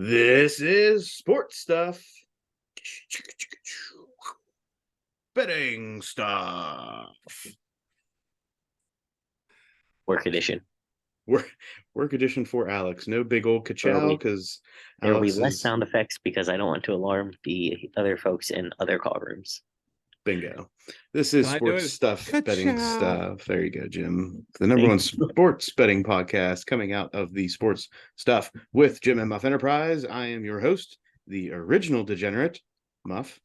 This is sports stuff. Betting stuff. Work edition. Work edition for Alex. No big old ka-chow because There will be Alex less is sound effects because I don't want to alarm the other folks in other call rooms. bingo. This is Can I do sports it? stuff, betting Ka-chow. stuff. There you go, Jim. The number one sports betting podcast coming out of the sports stuff with Jim and Muff Enterprise. I am your host, the original degenerate, Muff,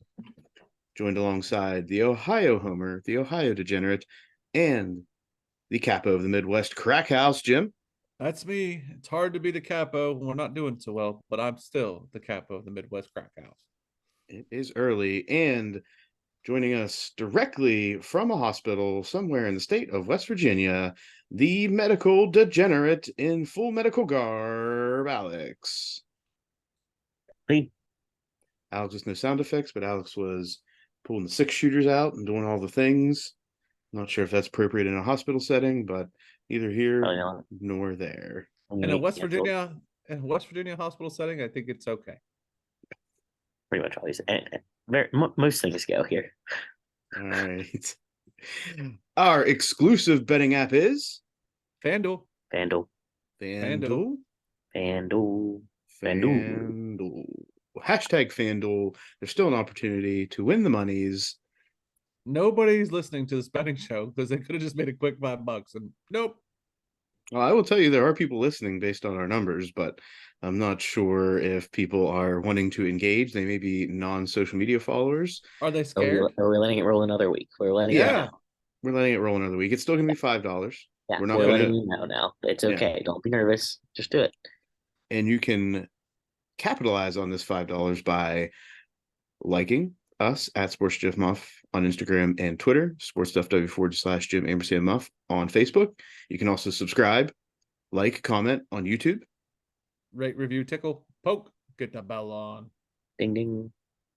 joined alongside the Ohio Homer, the Ohio degenerate, and the capo of the Midwest Crack House, Jim. That's me. It's hard to be the capo when we're not doing so well, but I'm still the capo of the Midwest Crack House. It is early, and joining us directly from a hospital somewhere in the state of West Virginia, the medical degenerate in full medical garb, Alex. Hey. Alex with no sound effects, but Alex was pulling the 6-shooters out and doing all the things. Not sure if that's appropriate in a hospital setting, but neither here nor there. In a West Virginia hospital setting, I think it's okay. Pretty much always. Most things go here. All right. Our exclusive betting app is FanDuel. FanDuel. FanDuel. FanDuel. FanDuel. Hashtag FanDuel. There's still an opportunity to win the monies. Nobody's listening to this betting show because they could have just made a quick $5 and nope. Well, I will tell you there are people listening based on our numbers, but I'm not sure if people are wanting to engage. They may be non-social media followers. Are they scared? Are we letting it roll another week? We're letting it roll. We're letting it roll another week. It's still going to be $5. Yeah, we're letting you know now. It's okay. Don't be nervous. Just do it. And you can capitalize on this $5 by liking us at SportsJiffMuff on Instagram and Twitter, sportsstuffw4/Jim Muff on Facebook. You can also subscribe, like, comment on YouTube. Rate, review, tickle, poke, get the bell on. Ding, ding.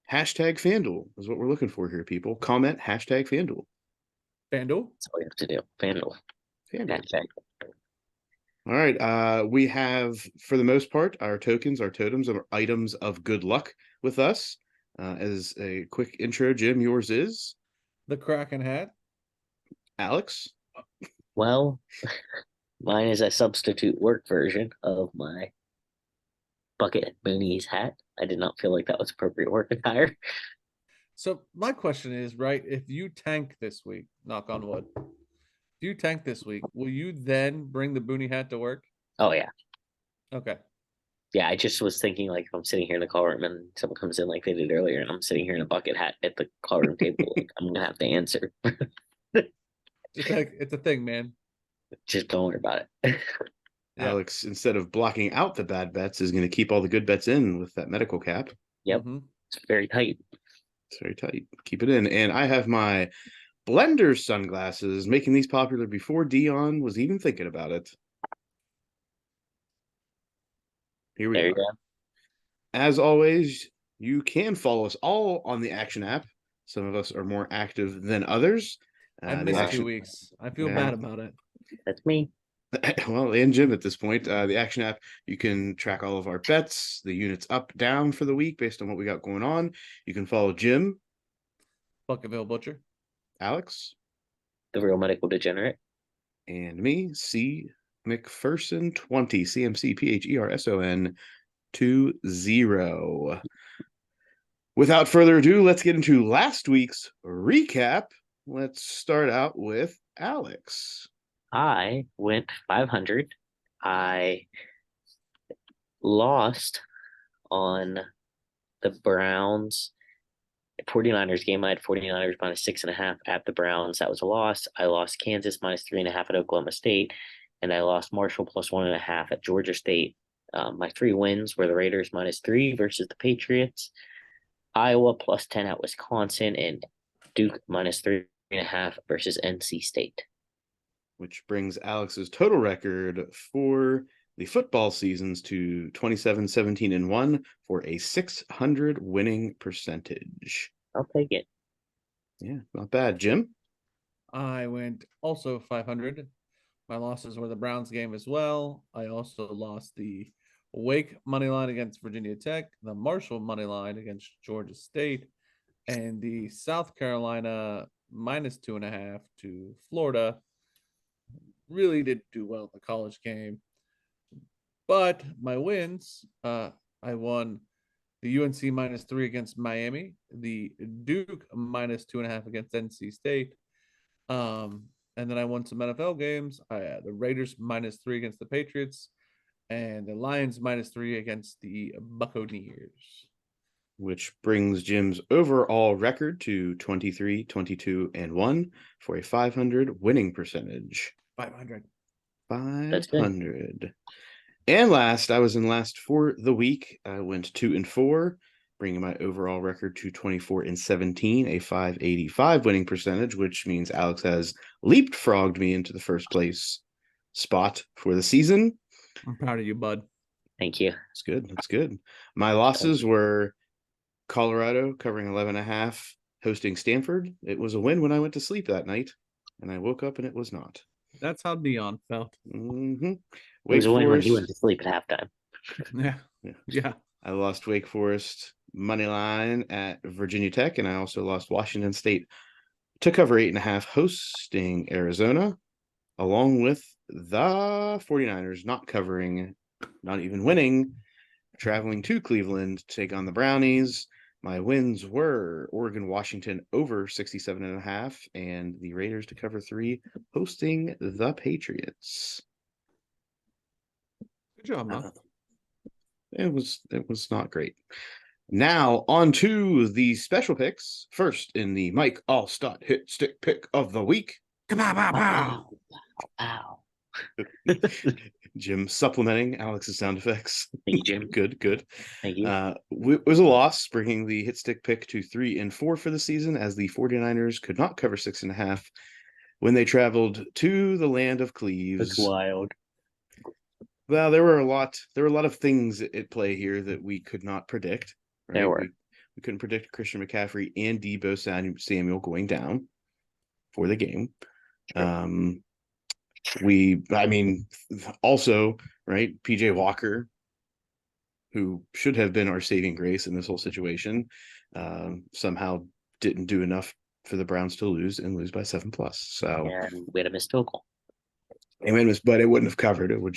Hashtag FanDuel is what we're looking for here, people. Comment hashtag FanDuel. FanDuel? That's all you have to do. FanDuel. Hashtag. All right. We have, for the most part, our tokens, our totems, our items of good luck with us. As a quick intro, Jim, yours is? The Kraken hat. Alex? Well, mine is a substitute work version of my bucket boonies hat. I did not feel like that was appropriate work attire. So my question is, right, if you tank this week, knock on wood, if you tank this week, will you then bring the boonie hat to work? Oh, yeah. Okay. Yeah, I just was thinking, like, if I'm sitting here in the call room and someone comes in like they did earlier, and I'm sitting here in a bucket hat at the call room table, like, I'm gonna have to answer. Just like, it's a thing, man. Just don't worry about it. Alex, instead of blocking out the bad bets, is going to keep all the good bets in with that medical cap. Yep. It's very tight. It's very tight. Keep it in. And I have my Blender sunglasses, making these popular before Dion was even thinking about it. Here we are. As always, you can follow us all on the Action app. Some of us are more active than others. I missed 2 weeks. I feel bad about it. That's me. Well, and Jim at this point, the Action app, you can track all of our bets, the units up, down for the week based on what we got going on. You can follow Jim. Bucketville Butcher. Alex. The Real Medical Degenerate. And me, C. McPherson 20, CMC PHERSON 20. Without further ado, let's get into last week's recap. Let's start out with Alex. I went 500. I lost on the Browns 49ers game. I had 49ers minus 6.5 at the Browns. That was a loss. I lost Kansas minus 3.5 at Oklahoma State, and I lost Marshall plus 1.5 at Georgia State. My 3 wins were the Raiders minus 3 versus the Patriots, Iowa plus 10 at Wisconsin, and Duke minus 3.5 versus NC State. Which brings Alex's total record for the football seasons to 27-17-1 for a 600 winning percentage. I'll take it. Yeah, not bad. Jim? I went also 500. My losses were the Browns game as well. I also lost the Wake money line against Virginia Tech, the Marshall money line against Georgia State, and the South Carolina -2.5 to Florida. Really didn't do well in the college game. But my wins, I won the UNC -3 against Miami, the Duke -2.5 against NC State. And then I won some NFL games. I had the Raiders -3 against the Patriots, and the Lions -3 against the Buccaneers. Which brings Jim's overall record to 23, 22, and 1 for a 500 winning percentage. 500. 500. And last, I was in last for the week. I went 2 and 4, bringing my overall record to 24 and 17, a 585 winning percentage, which means Alex has leapfrogged me into the first place spot for the season. I'm proud of you, bud. Thank you. That's good. That's good. My losses were Colorado covering 11.5, hosting Stanford. It was a win when I went to sleep that night, and I woke up and it was not. That's how Dion felt. Mm-hmm. It was a win when he went to sleep at halftime. Yeah. I lost Wake Forest money line at Virginia Tech, and I also lost Washington State to cover 8.5, hosting Arizona, along with the 49ers not covering, not even winning, traveling to Cleveland to take on the Brownies. My wins were Oregon, Washington over 67.5, and the Raiders to cover 3, hosting the Patriots. Good job, man. It was not great. Now on to the special picks. First in the Mike Allstott hit stick pick of the week. Wow. Wow. Jim supplementing Alex's sound effects. Thank you, Jim. Good. Thank you. It was a loss, bringing the hit stick pick to 3 and 4 for the season, as the 49ers could not cover 6.5 when they traveled to the land of Cleves. That's wild. Well, there were a lot of things at play here that we could not predict. Right? There were. We couldn't predict Christian McCaffrey and Deebo Samuel going down for the game. True. Also, right, PJ Walker, who should have been our saving grace in this whole situation, somehow didn't do enough for the Browns to lose by 7+. So and we had a missed field goal. But it wouldn't have covered. It would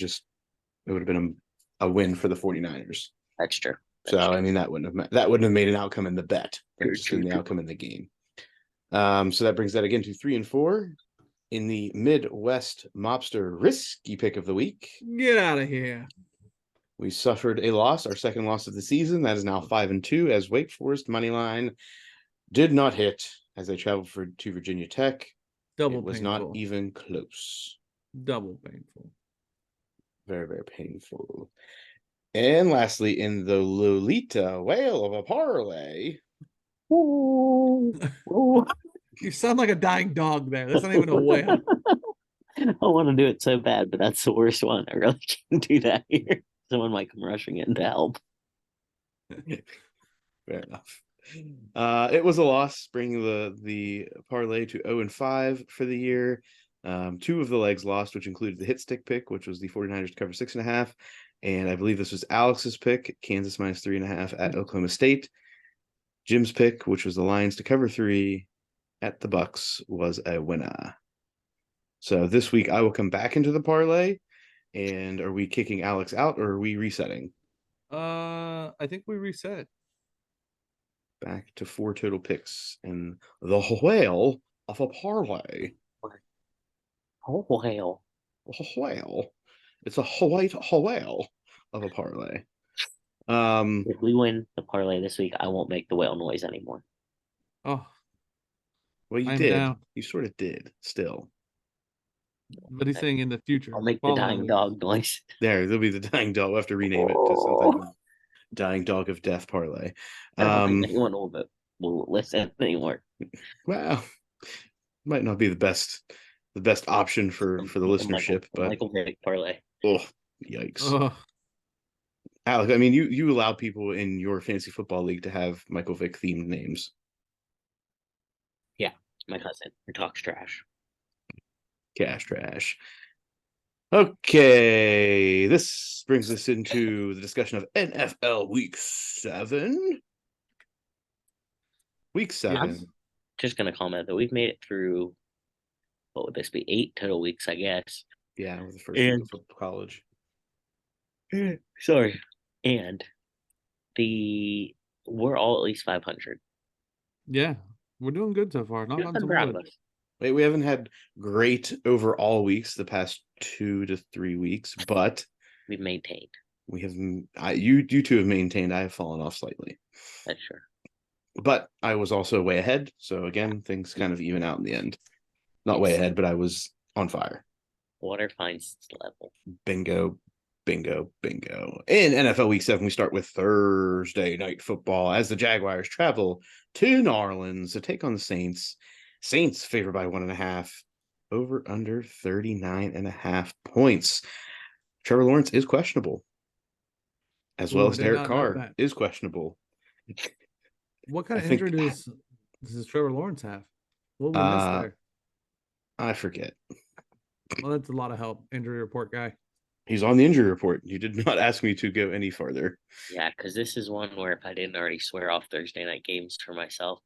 have been a win for the 49ers. That's true. That wouldn't have made an outcome in the bet. That just been the outcome in the game. So that brings that again to 3 and 4 in the Midwest Mobster risky pick of the week. Get out of here. We suffered a loss, our second loss of the season. That is now 5 and 2, as Wake Forest money line did not hit as they traveled to Virginia Tech. It was not even close. Double painful. Very, very painful. And lastly, in the Lolita whale of a parlay. Ooh. Ooh. You sound like a dying dog there. That's not even a whale. I want to do it so bad, but that's the worst one. I really can't do that here. Someone might come rushing in to help. Fair enough. It was a loss, bringing the parlay to 0 and 5 for the year. 2 of the legs lost, which included the hit stick pick, which was the 49ers to cover 6.5. And I believe this was Alex's pick, Kansas -3.5 at Oklahoma State. Jim's pick, which was the Lions to cover 3 at the Bucks, was a winner. So this week I will come back into the parlay. And are we kicking Alex out, or are we resetting? I think we reset. Back to 4 total picks in the whale of a parlay. Oh, whale. A whale. It's a white whale of a parlay. If we win the parlay this week, I won't make the whale noise anymore. Oh, well, you I'm did. down. You sort of did. Still, but he's saying in the future. I'll make the dying dog noise. there'll be the dying dog. We'll have to rename it to something. Dying dog of death parlay. I don't think anyone will listen anymore. Well, might not be the best option for the listenership, but Michael Vick parlay. Oh, yikes. Alex, I mean, you allow people in your fantasy football league to have Michael Vick themed names. Yeah, my cousin who talks trash. Cash trash. Okay, this brings us into the discussion of NFL Week 7. Week 7. Yes. Just gonna comment that we've made it through. What would this be? 8 total weeks, I guess. Yeah, the first week of college. Sorry. And we're all at least 500. Yeah, we're doing good so far. Knock on I'm some proud of wood. us. Wait, we haven't had great overall weeks the past 2 to 3 weeks, but We've maintained. we have you two have maintained. I have fallen off slightly, That's sure. but I was also way ahead. So again, things kind of even out in the end. Not way ahead, but I was on fire. Water finds its level. Bingo, bingo, bingo. In NFL Week 7, we start with Thursday night football as the Jaguars travel to New Orleans to take on the Saints. Saints favored by 1.5, over under 39.5 points. Trevor Lawrence is questionable, as well as Derek Carr is questionable. What kind of injury does Trevor Lawrence have? What we missed there? I forget. Well, that's a lot of help. Injury report guy. He's on the injury report. You did not ask me to go any farther. Yeah, because this is one where if I didn't already swear off Thursday night games for myself,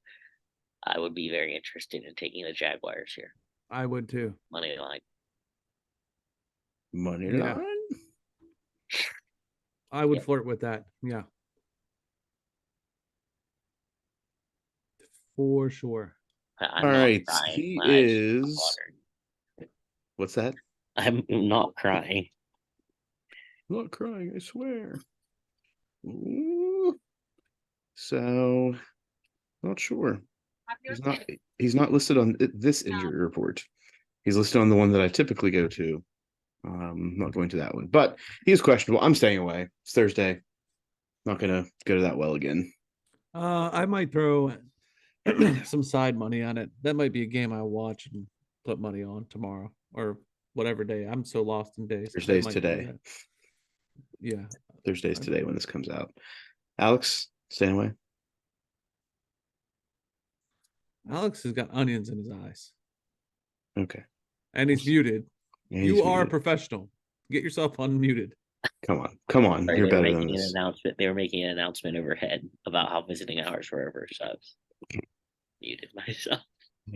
I would be very interested in taking the Jaguars here. I would too. Money line. Money line? I would flirt with that. Yeah. For sure. All right. He is. What's that? I'm not crying. I'm not crying, I swear. Ooh. So, not sure. He's not listed on this injury report. He's listed on the one that I typically go to. I'm not going to that one, but he is questionable. I'm staying away. It's Thursday. Not gonna go to that well again. I might throw some side money on it. That might be a game I'll watch and put money on tomorrow or whatever day. I'm so lost in days. Thursday's today. Yeah. Thursday's today when this comes out. Alex, staying away. Alex has got onions in his eyes. Okay. And he's muted. Yeah, you are a professional. Get yourself unmuted. Come on. Sorry, You're better than this. They were making an announcement overhead about how visiting hours were over, so I was muted myself.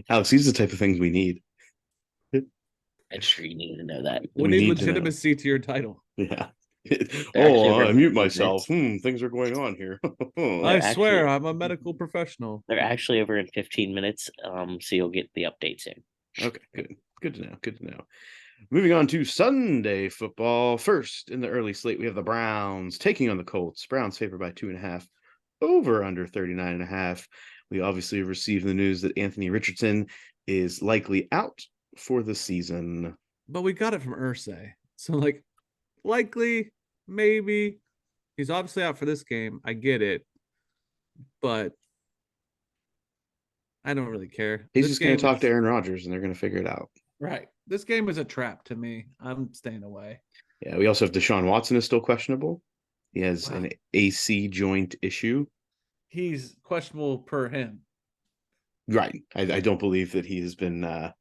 Alex, these are the type of things we need. I'm sure you need to know that. We need legitimacy to your title. Yeah. I mute myself. Things are going on here. I swear I'm a medical professional. They're actually over in 15 minutes, so you'll get the update soon. Okay, good. Good to know. Moving on to Sunday football. First, in the early slate, we have the Browns taking on the Colts. Browns favored by 2.5, over under 39.5. We obviously have received the news that Anthony Richardson is likely out for the season. But we got it from Irsay. So, likely, maybe. He's obviously out for this game. I get it. But I don't really care. He's just going to talk to Aaron Rodgers, and they're going to figure it out. Right. This game is a trap to me. I'm staying away. Yeah, we also have Deshaun Watson is still questionable. He has an AC joint issue. He's questionable per him. Right. I don't believe that he has been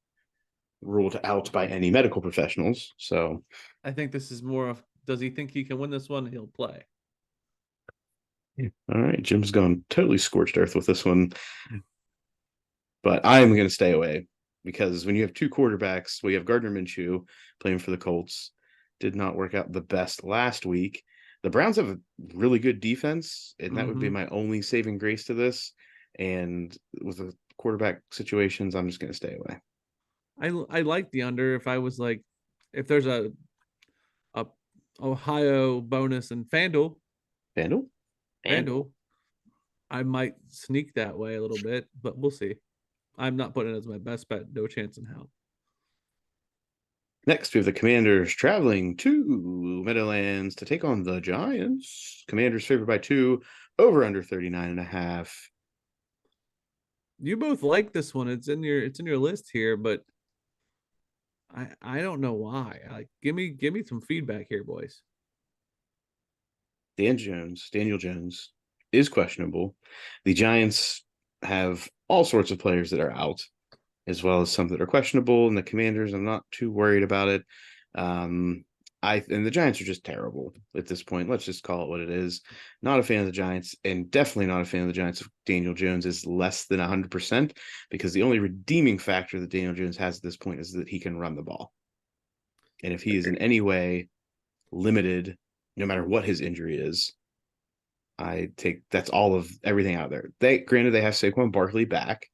ruled out by any medical professionals. So I think this is more of, does he think he can win this one? He'll play. All right. Jim's gone totally scorched earth with this one. But I'm going to stay away because when you have two quarterbacks, we have Gardner Minshew playing for the Colts. Did not work out the best last week. The Browns have a really good defense, and that would be my only saving grace to this. And with the quarterback situations, I'm just going to stay away. I like the under. If I was if there's a Ohio bonus in FanDuel, I might sneak that way a little bit, but we'll see. I'm not putting it as my best bet. No chance in hell. Next, we have the Commanders traveling to Meadowlands to take on the Giants. Commanders favored by 2, over under 39.5. You both like this one. It's in your list here, but I don't know why. Give me some feedback here, boys. Daniel Jones is questionable. The Giants have all sorts of players that are out, as well as some that are questionable. And the Commanders, I'm not too worried about it. And the Giants are just terrible at this point. Let's just call it what it is. Not a fan of the Giants, and definitely not a fan of the Giants if Daniel Jones is less than 100%, because the only redeeming factor that Daniel Jones has at this point is that he can run the ball. And if he is in any way limited, no matter what his injury is, I take that's all of everything out there. They have Saquon Barkley back,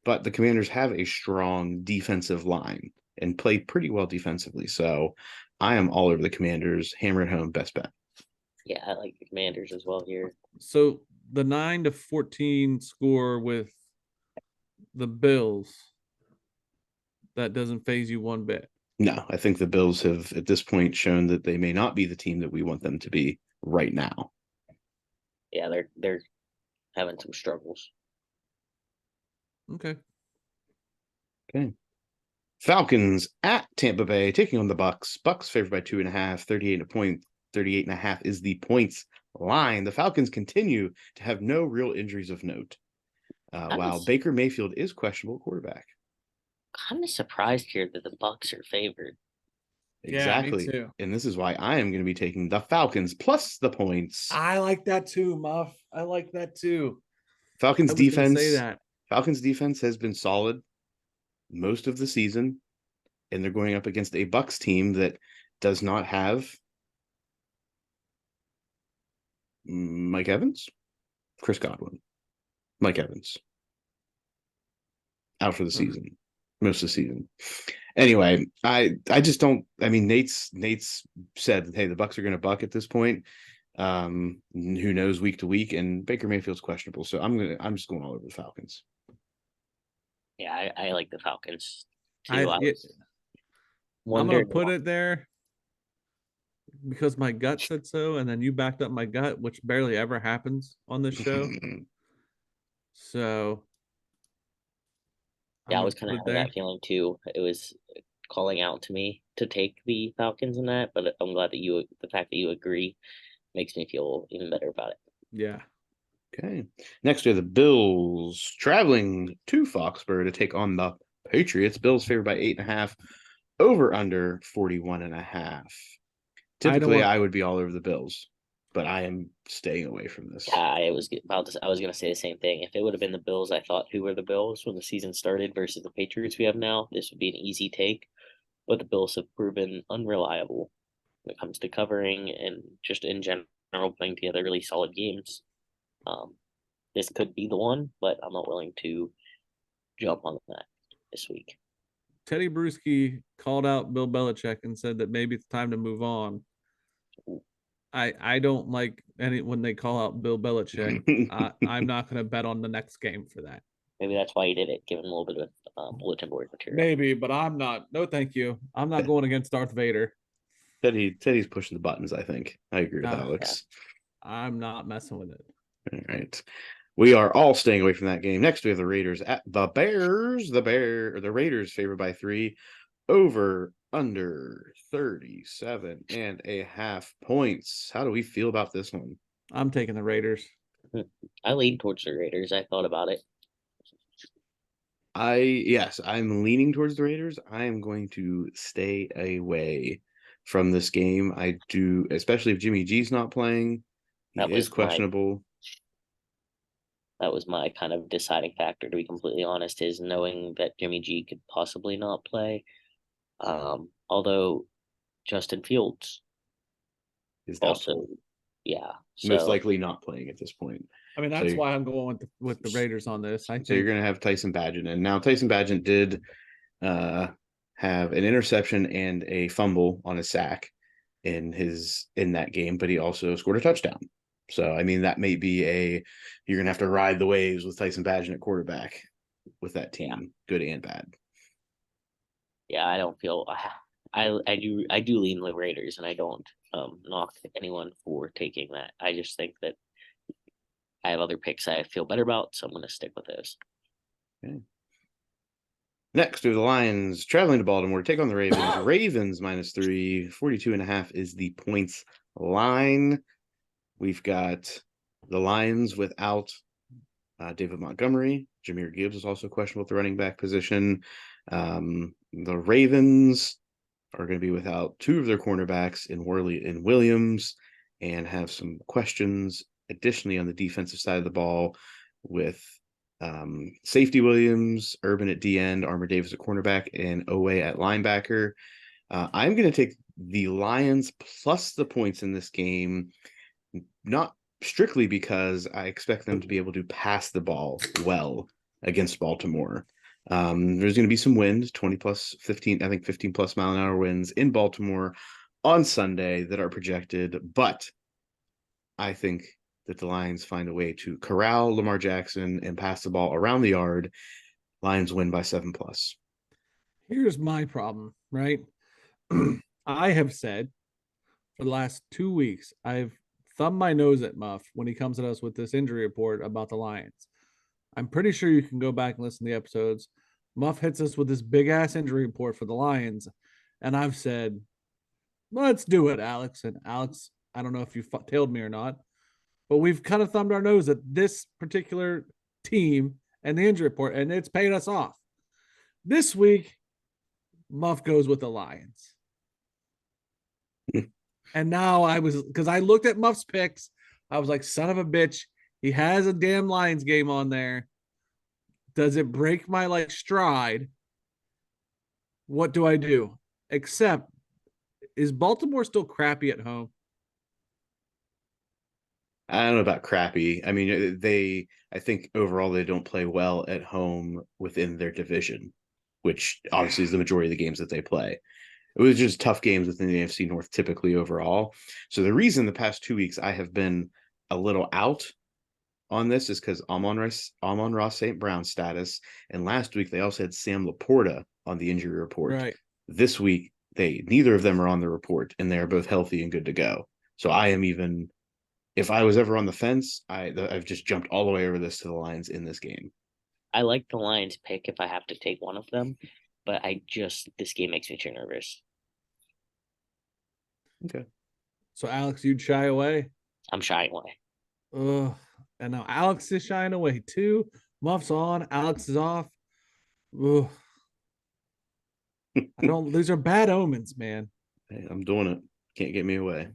but the Commanders have a strong defensive line and play pretty well defensively. So I am all over the Commanders. Hammer at home, best bet. Yeah, I like the Commanders as well here. So the 9-14 score with the Bills, that doesn't phase you one bit. No, I think the Bills have at this point shown that they may not be the team that we want them to be right now. Yeah, they're having some struggles. Okay. Falcons at Tampa Bay taking on the Bucks. Bucks favored by 2.5, 38.5 is the points line. The Falcons continue to have no real injuries of note, while Baker Mayfield is questionable quarterback. Kind of surprised here that the Bucks are favored. Exactly. Yeah, me too. And this is why I am going to be taking the Falcons plus the points. I like that too, Muff. I like that too. Falcons defense. Say that. Falcons defense has been solid most of the season, and they're going up against a Bucks team that does not have Mike Evans, Chris Godwin, Mike Evans out for the season, most of the season. Anyway, I just don't. I mean, Nate's said, hey, the Bucks are going to buck at this point. Who knows week to week, and Baker Mayfield's questionable, so I'm just going all over the Falcons. Yeah, I like the Falcons too. I'm gonna put it there because my gut said so, and then you backed up my gut, which barely ever happens on this show. So yeah, I was kind of having that feeling too. It was calling out to me to take the Falcons in that, but I'm glad that the fact that you agree makes me feel even better about it. Yeah. Okay. Next, we have the Bills traveling to Foxborough to take on the Patriots. Bills favored by 8.5, over under 41.5. Typically, I would be all over the Bills, but I am staying away from this. Yeah, I was going to say the same thing. If it would have been the Bills, I thought who were the Bills when the season started versus the Patriots we have now, this would be an easy take. But the Bills have proven unreliable when it comes to covering and just in general putting together really solid games. This could be the one, but I'm not willing to jump on that this week. Teddy Bruschi called out Bill Belichick and said that maybe it's time to move on. I don't like when they call out Bill Belichick. I'm not going to bet on the next game for that. Maybe that's why he did it, give him a little bit of bulletin board material. Maybe, but I'm not. No, thank you. I'm not going against Darth Vader. Teddy's pushing the buttons, I think. I agree with Alex. Yeah. I'm not messing with it. All right. We are all staying away from that game. Next, we have the Raiders at the Bears. The Raiders favored by 3, over under 37.5 points. How do we feel about this one? I'm taking the Raiders. I lean towards the Raiders. I thought about it. I'm leaning towards the Raiders. I am going to stay away from this game. I do, especially if Jimmy G's not playing. He is questionable. That was my kind of deciding factor, to be completely honest, is knowing that Jimmy G could possibly not play. Although Justin Fields is also, most likely not playing at this point. I mean, that's why I'm going with the Raiders on this. So you're going to have Tyson Bagent. And now Tyson Bagent did have an interception and a fumble on a sack in that game, but he also scored a touchdown. So, I mean, that may be you're going to have to ride the waves with Tyson Bagent at quarterback with that team, good and bad. Yeah, I don't feel I do lean the Raiders, and I don't knock anyone for taking that. I just think that I have other picks I feel better about, so I'm going to stick with those. Okay. Next, we have the Lions traveling to Baltimore to take on the Ravens. Ravens -3, 42.5 is the points line. We've got the Lions without David Montgomery. Jahmyr Gibbs is also questionable at the running back position. The Ravens are going to be without two of their cornerbacks in Worley and Williams, and have some questions additionally on the defensive side of the ball with safety Williams, Urban at D end, Armour Davis at cornerback, and Owe at linebacker. I'm going to take the Lions plus the points in this game, not strictly because I expect them to be able to pass the ball well against Baltimore. There's going to be some wind, 20 plus 15, I think 15 plus mile an hour winds in Baltimore on Sunday that are projected, but I think that the Lions find a way to corral Lamar Jackson and pass the ball around the yard. Lions win by 7+. Here's my problem, right? I have said for the last 2 weeks, I've thumbed my nose at Muff when he comes at us with this injury report about the Lions. I'm pretty sure you can go back and listen to the episodes. Muff hits us with this big ass injury report for the Lions, and I've said, let's do it, Alex. And Alex, I don't know if you tailed me or not, but we've kind of thumbed our nose at this particular team and the injury report, and it's paid us off. This week, Muff goes with the Lions. And now because I looked at Muff's picks, I was like, son of a bitch, he has a damn Lions game on there. Does it break my stride? What do I do? Except, is Baltimore still crappy at home? I don't know about crappy. I mean, I think overall they don't play well at home within their division, which obviously is the majority of the games that they play. It was just tough games within the AFC North typically overall. So the reason the past 2 weeks I have been a little out on this is because Amon-Ra St. Brown status. And last week they also had Sam Laporta on the injury report. Right. This week, neither of them are on the report, and they're both healthy and good to go. So I am even, if I was ever on the fence, I've just jumped all the way over this to the Lions in this game. I like the Lions pick if I have to take one of them, but this game makes me too nervous. Okay. So Alex, you'd shy away? I'm shying away. Ugh. And now Alex is shying away too. Muff's on, Alex is off. Ugh. These are bad omens, man. Hey, I'm doing it. Can't get me away.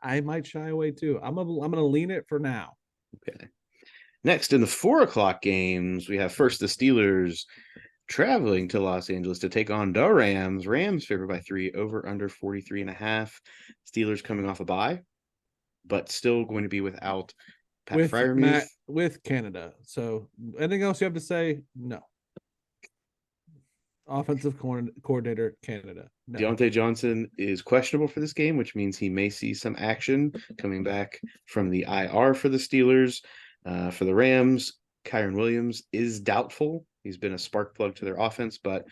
I might shy away too. I'm gonna lean it for now. Okay. Next, in the 4:00 games, we have first the Steelers traveling to Los Angeles to take on the Rams. Rams favored by 3, over under 43.5. Steelers coming off a bye, but still going to be without Pat Freiermuth. With Canada. So anything else you have to say? No. Offensive coordinator, Canada. No. Deontay Johnson is questionable for this game, which means he may see some action coming back from the IR for the Steelers. For the Rams, Kyren Williams is doubtful. He's been a spark plug to their offense, but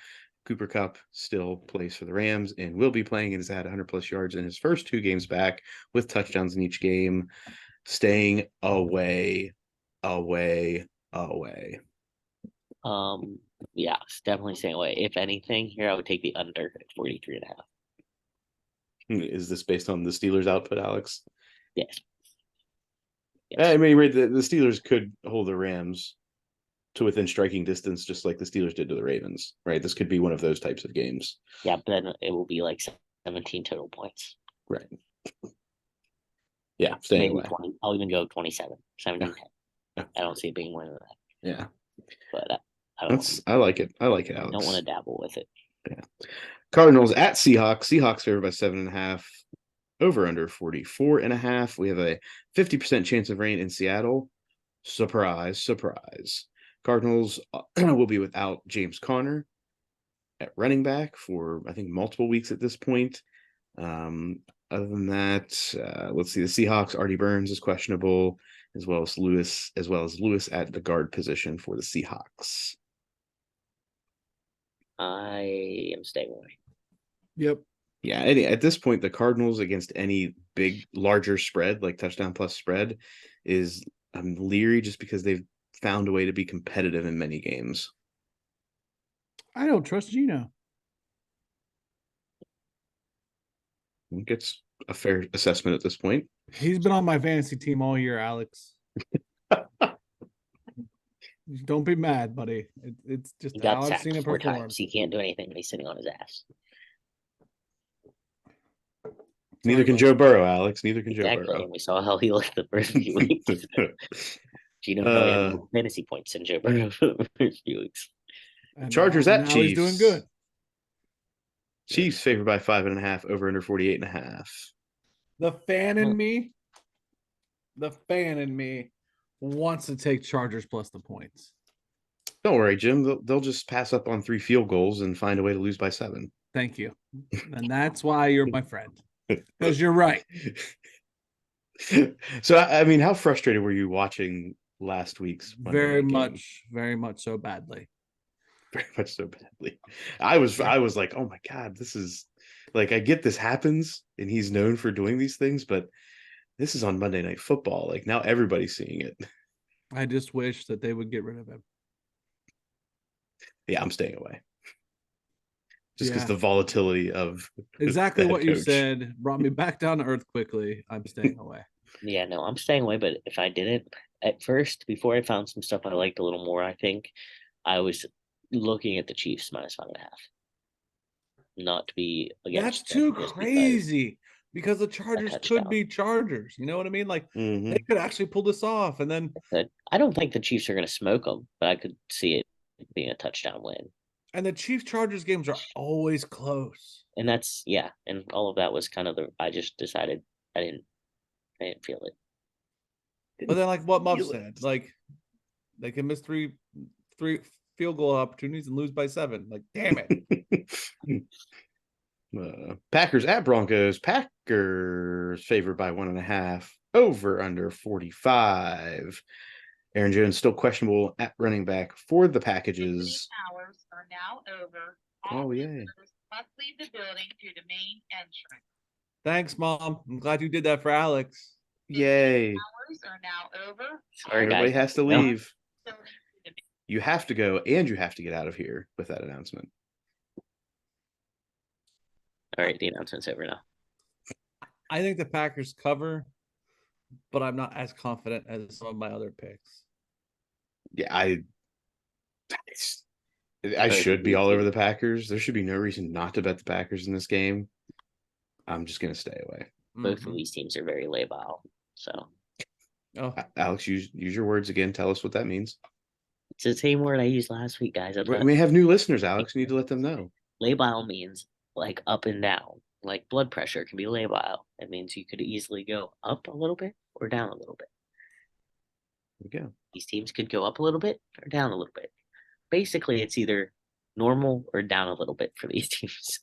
Cooper Kupp still plays for the Rams and will be playing and has had 100+ yards in his first 2 games back with touchdowns in each game. Staying away. Yeah, it's definitely staying away. If anything, here I would take the under at 43.5. Is this based on the Steelers' output, Alex? Yes. I mean, the Steelers could hold the Rams to within striking distance, just like the Steelers did to the Ravens, right? This could be one of those types of games. Yeah, but then it will be like 17 total points. Right. Yeah, staying Maybe away. 20. I'll even go 27, 17, 10. I don't see it being more than that. Yeah. But I like it. I like it, Alex. I don't want to dabble with it. Yeah. Cardinals at Seahawks. Seahawks favored by 7.5. Over under 44.5. We have a 50% chance of rain in Seattle. Surprise, surprise. Cardinals will be without James Conner at running back for, I think, multiple weeks at this point. Other than that, let's see. The Seahawks, Artie Burns is questionable, as well as Lewis at the guard position for the Seahawks. I am staying away. Yep. Yeah, at this point, the Cardinals against any big, larger spread, like touchdown plus spread, I'm leery just because they've found a way to be competitive in many games. I don't trust Gino. I think it's a fair assessment at this point. He's been on my fantasy team all year, Alex. Don't be mad, buddy. It's He just got how I've sacked seen it 4 perform. times. He can't do anything when he's sitting on his ass. Neither can buddy. Joe Burrow, Alex. Neither can Joe Exactly. Burrow. And we saw how he looked the first few weeks. Gino probably had more fantasy points than Joe Burrow for the first few weeks. And Chargers now, at now Chiefs. he's doing good. Chiefs favored by 5.5, over under 48.5. The fan in me wants to take Chargers plus the points. Don't worry, Jim. They'll just pass up on 3 field goals and find a way to lose by 7. Thank you. And that's why you're my friend. Because you're right. So, I mean, how frustrated were you watching last week's Monday Very night game? very much so badly. Very much so badly. I was like, oh my God, this is like, I get this happens and he's known for doing these things, but this is on Monday Night Football. Like, now everybody's seeing it. I just wish that they would get rid of him. Yeah, I'm staying away. Just because Yeah. the volatility of Exactly the head what you coach. said brought me back down to earth quickly. I'm staying away. Yeah, no, I'm staying away. But if I didn't at first, before I found some stuff I liked a little more, I think I was looking at the Chiefs -5.5. Not to be against That's too them, just crazy because the Chargers could touchdown. be Chargers. You know what I mean? Like Mhm. they could actually pull this off. And then because I don't think the Chiefs are going to smoke them, but I could see it being a touchdown win. and the Chiefs Chargers games are always close. And that's and all of that was kind of I just decided I didn't feel it. But then, like what Muff Feel said, it. like they can miss three field goal opportunities and lose by 7. Like, damn it. Packers at Broncos. Packers favored by 1.5, over under 45. Aaron Jones still questionable at running back for the packages. Hours are now over. Oh, All yay. visitors must leave the building through the main entrance. Thanks, Mom. I'm glad you did that for Alex. Yay. Hours are now over. Sorry, Everybody guys. has to No. leave. Building through the You have to go and you have to get out of here with that announcement. All right, the announcement's over now. I think the Packers cover, but I'm not as confident as some of my other picks. Yeah, I should be all over the Packers. There should be no reason not to bet the Packers in this game. I'm just going to stay away. Both of these teams are very labile. So Oh, Alex, use your words again. Tell us what that means. it's the same word I used last week, guys. We have new listeners, Alex. You need to let them know. Labile means like up and down. Like blood pressure can be labile. It means you could easily go up a little bit or down a little bit. There we go. These teams could go up a little bit or down a little bit. Basically, it's either normal or down a little bit for these teams.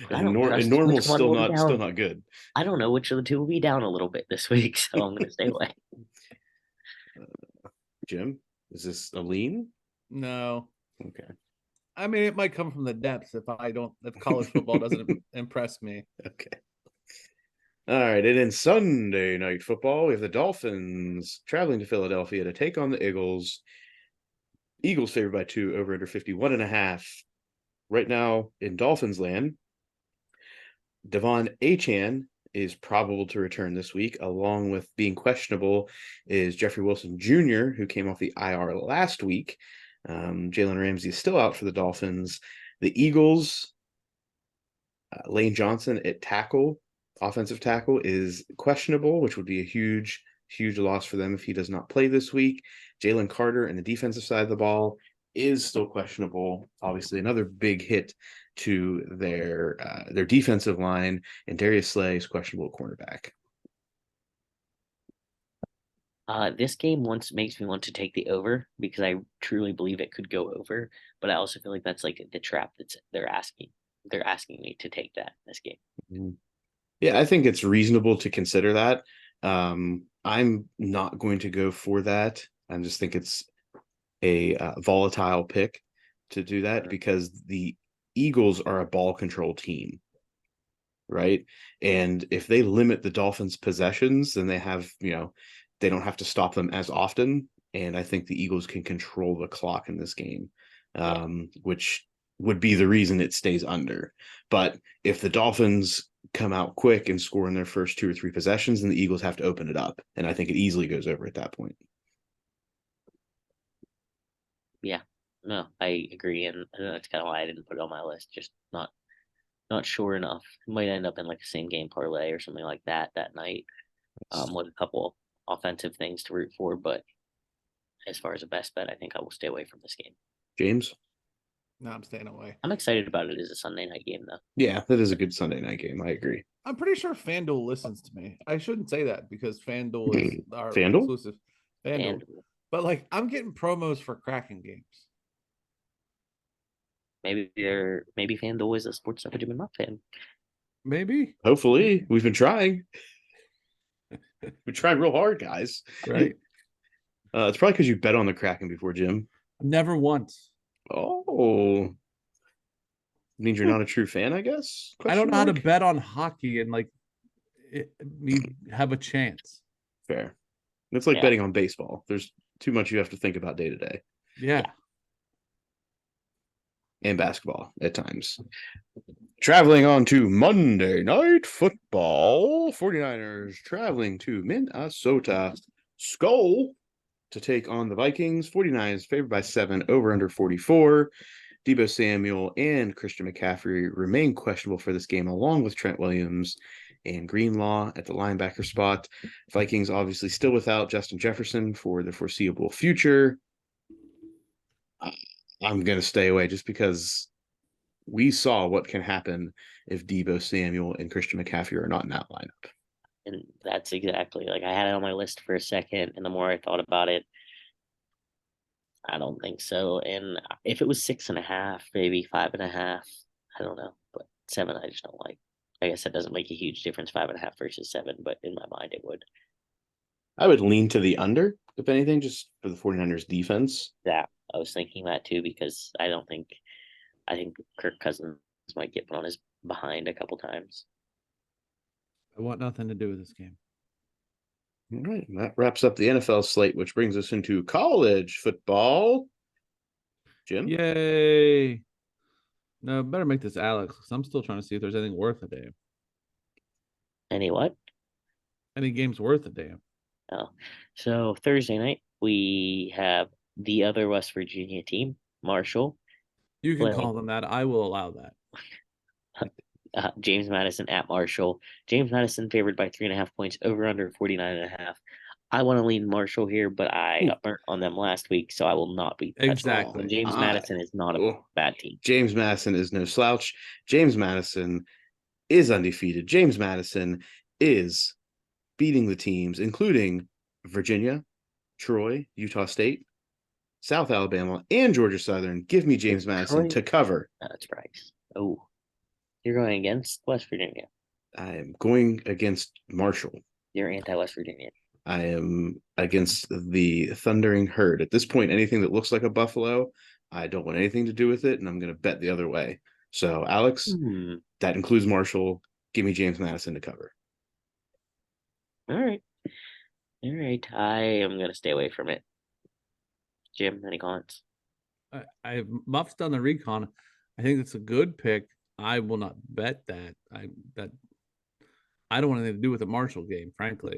And normal's still not good. I don't know which of the two will be down a little bit this week, so I'm going to stay away. Jim, is this a lean? no. Okay. I mean, it might come from the depths if college football doesn't impress me. Okay. All right. And in Sunday Night Football, we have the Dolphins traveling to Philadelphia to take on the Eagles. Eagles favored by 2, over under 51.5. Right now in Dolphins land, Devon Achane is probable to return this week, along with being questionable is Jeffrey Wilson Jr., who came off the IR last week. Jalen Ramsey is still out for the Dolphins. The Eagles, Lane Johnson at offensive tackle, is questionable, which would be a huge loss for them if he does not play this week. Jalen Carter in the defensive side of the ball is still questionable. Obviously, another big hit to their defensive line, and Darius Slay is questionable at cornerback. This game makes me want to take the over because I truly believe it could go over, but I also feel like that's like the trap they're asking me to take that in this game. Yeah, I think it's reasonable to consider that. I'm not going to go for that. I just think it's a volatile pick to do that because the Eagles are a ball control team, right? And if they limit the Dolphins' possessions, then they have, they don't have to stop them as often. And I think the Eagles can control the clock in this game, which would be the reason it stays under. But if the Dolphins come out quick and score in their first 2 or 3 possessions, then the Eagles have to open it up. And I think it easily goes over at that point. No, I agree, and that's kind of why I didn't put it on my list. Just not sure enough. It might end up in like a same game parlay or something like that night, with a couple offensive things to root for. But as far as a best bet, I think I will stay away from this game. James? No, I'm staying away. I'm excited about it as a Sunday night game, though. Yeah, that is a good Sunday night game. I agree. I'm pretty sure FanDuel listens to me. I shouldn't say that because FanDuel is our FanDuel? exclusive. FanDuel. But like, I'm getting promos for Kraken games. Maybe FanDuel is a sports stuff Jim Muff fan. Maybe. Hopefully, we've been trying. We tried real hard, guys. Right. It's probably because you bet on the Kraken before, Jim. Never once. Oh, means you're not a true fan, I guess. I don't know how to Question bet on hockey and like me have a chance. mark? Fair. It's like Yeah. betting on baseball. There's too much you have to think about day to day, Yeah. and basketball at times. Traveling on to Monday Night Football, 49ers traveling to Minnesota Skull to take on the Vikings. 49ers favored by 7, over under 44. Deebo Samuel and Christian McCaffrey remain questionable for this game, along with Trent Williams and Greenlaw at the linebacker spot. Vikings obviously still without Justin Jefferson for the foreseeable future. I'm going to stay away just because we saw what can happen if Deebo Samuel and Christian McCaffrey are not in that lineup. And that's exactly like I had it on my list for a second, and the more I thought about it, I don't think so. And if it was 6.5, maybe 5.5, I don't know. But 7, I just don't like. I guess that doesn't make a huge difference, 5.5 versus 7, but in my mind it would. I would lean to the under, if anything, just for the 49ers defense. Yeah, I was thinking that too, because I think Kirk Cousins might get put on his behind a couple times. I want nothing to do with this game. All right, that wraps up the NFL slate, which brings us into college football. Jim? Yay. No, better make this Alex, because I'm still trying to see if there's anything worth a damn. Any what? Any games worth a damn. Oh, so Thursday night we have the other West Virginia team, Marshall. You can Well- call them that. I will allow that. James Madison at Marshall. James Madison favored by 3.5 points, over under 49.5. I want to lean Marshall here, but I got burnt on them last week, so I will not be touching Exactly. them. And James Madison is not a bad team. James Madison is no slouch. James Madison is undefeated. James Madison is beating the teams, including Virginia, Troy, Utah State, South Alabama, and Georgia Southern. Give me James Madison to cover. That's Bryce. Oh, you're going against West Virginia. I am going against Marshall. You're anti-West Virginia. I am against the Thundering Herd. At this point, anything that looks like a Buffalo, I don't want anything to do with it, and I'm going to bet the other way. So, Alex, that includes Marshall. Give me James Madison to cover. All right. I am going to stay away from it. Jim, any comments? I've Muff's done the recon. I think it's a good pick. I will not bet that. I don't want anything to do with the Marshall game, frankly.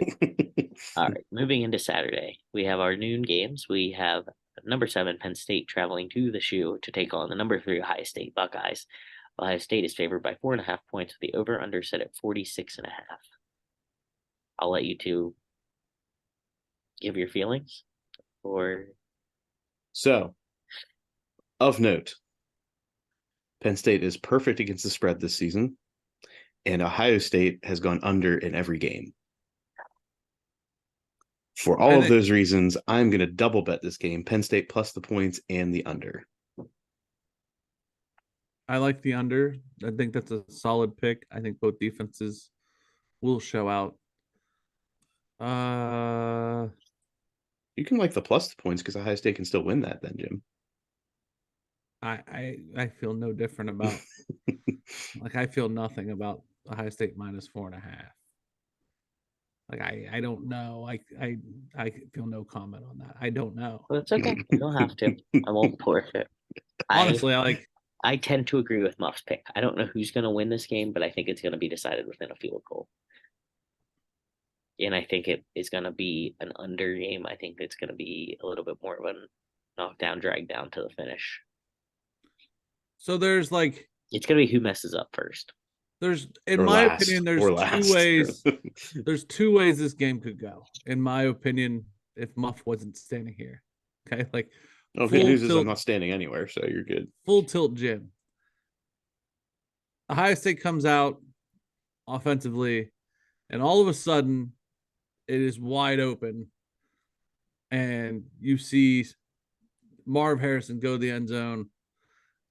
All right, moving into Saturday, we have our noon games. We have number 7 Penn State traveling to the Shoe to take on the number 3 Ohio State Buckeyes. Ohio State is favored by 4.5 points. The over/under set at 46.5. I'll let you two give your feelings. So, of note, Penn State is perfect against the spread this season, and Ohio State has gone under in every game. For all of those reasons, I'm going to double bet this game, Penn State plus the points and the under. I like the under. I think that's a solid pick. I think both defenses will show out. You can like the plus the points because Ohio State can still win that then, Jim. I feel no different about like I feel nothing about Ohio State minus 4.5. Like I don't know. I feel no comment on that. I don't know. Well, it's okay. You don't have to. I won't force it. Honestly, I tend to agree with Muff's pick. I don't know who's going to win this game, but I think it's going to be decided within a field goal. And I think it is going to be an under game. I think it's going to be a little bit more of knockdown, drag down to the finish. So there's like It's gonna be who messes up first. in Or my last, opinion, there's or two last. ways. There's two ways this game could go. In my opinion, if Muff wasn't standing here, okay, like Oh, good full news is I'm tilt, not standing anywhere, so you're good. full tilt Jim. Ohio State comes out offensively, and all of a sudden, it is wide open, and you see Marv Harrison go to the end zone,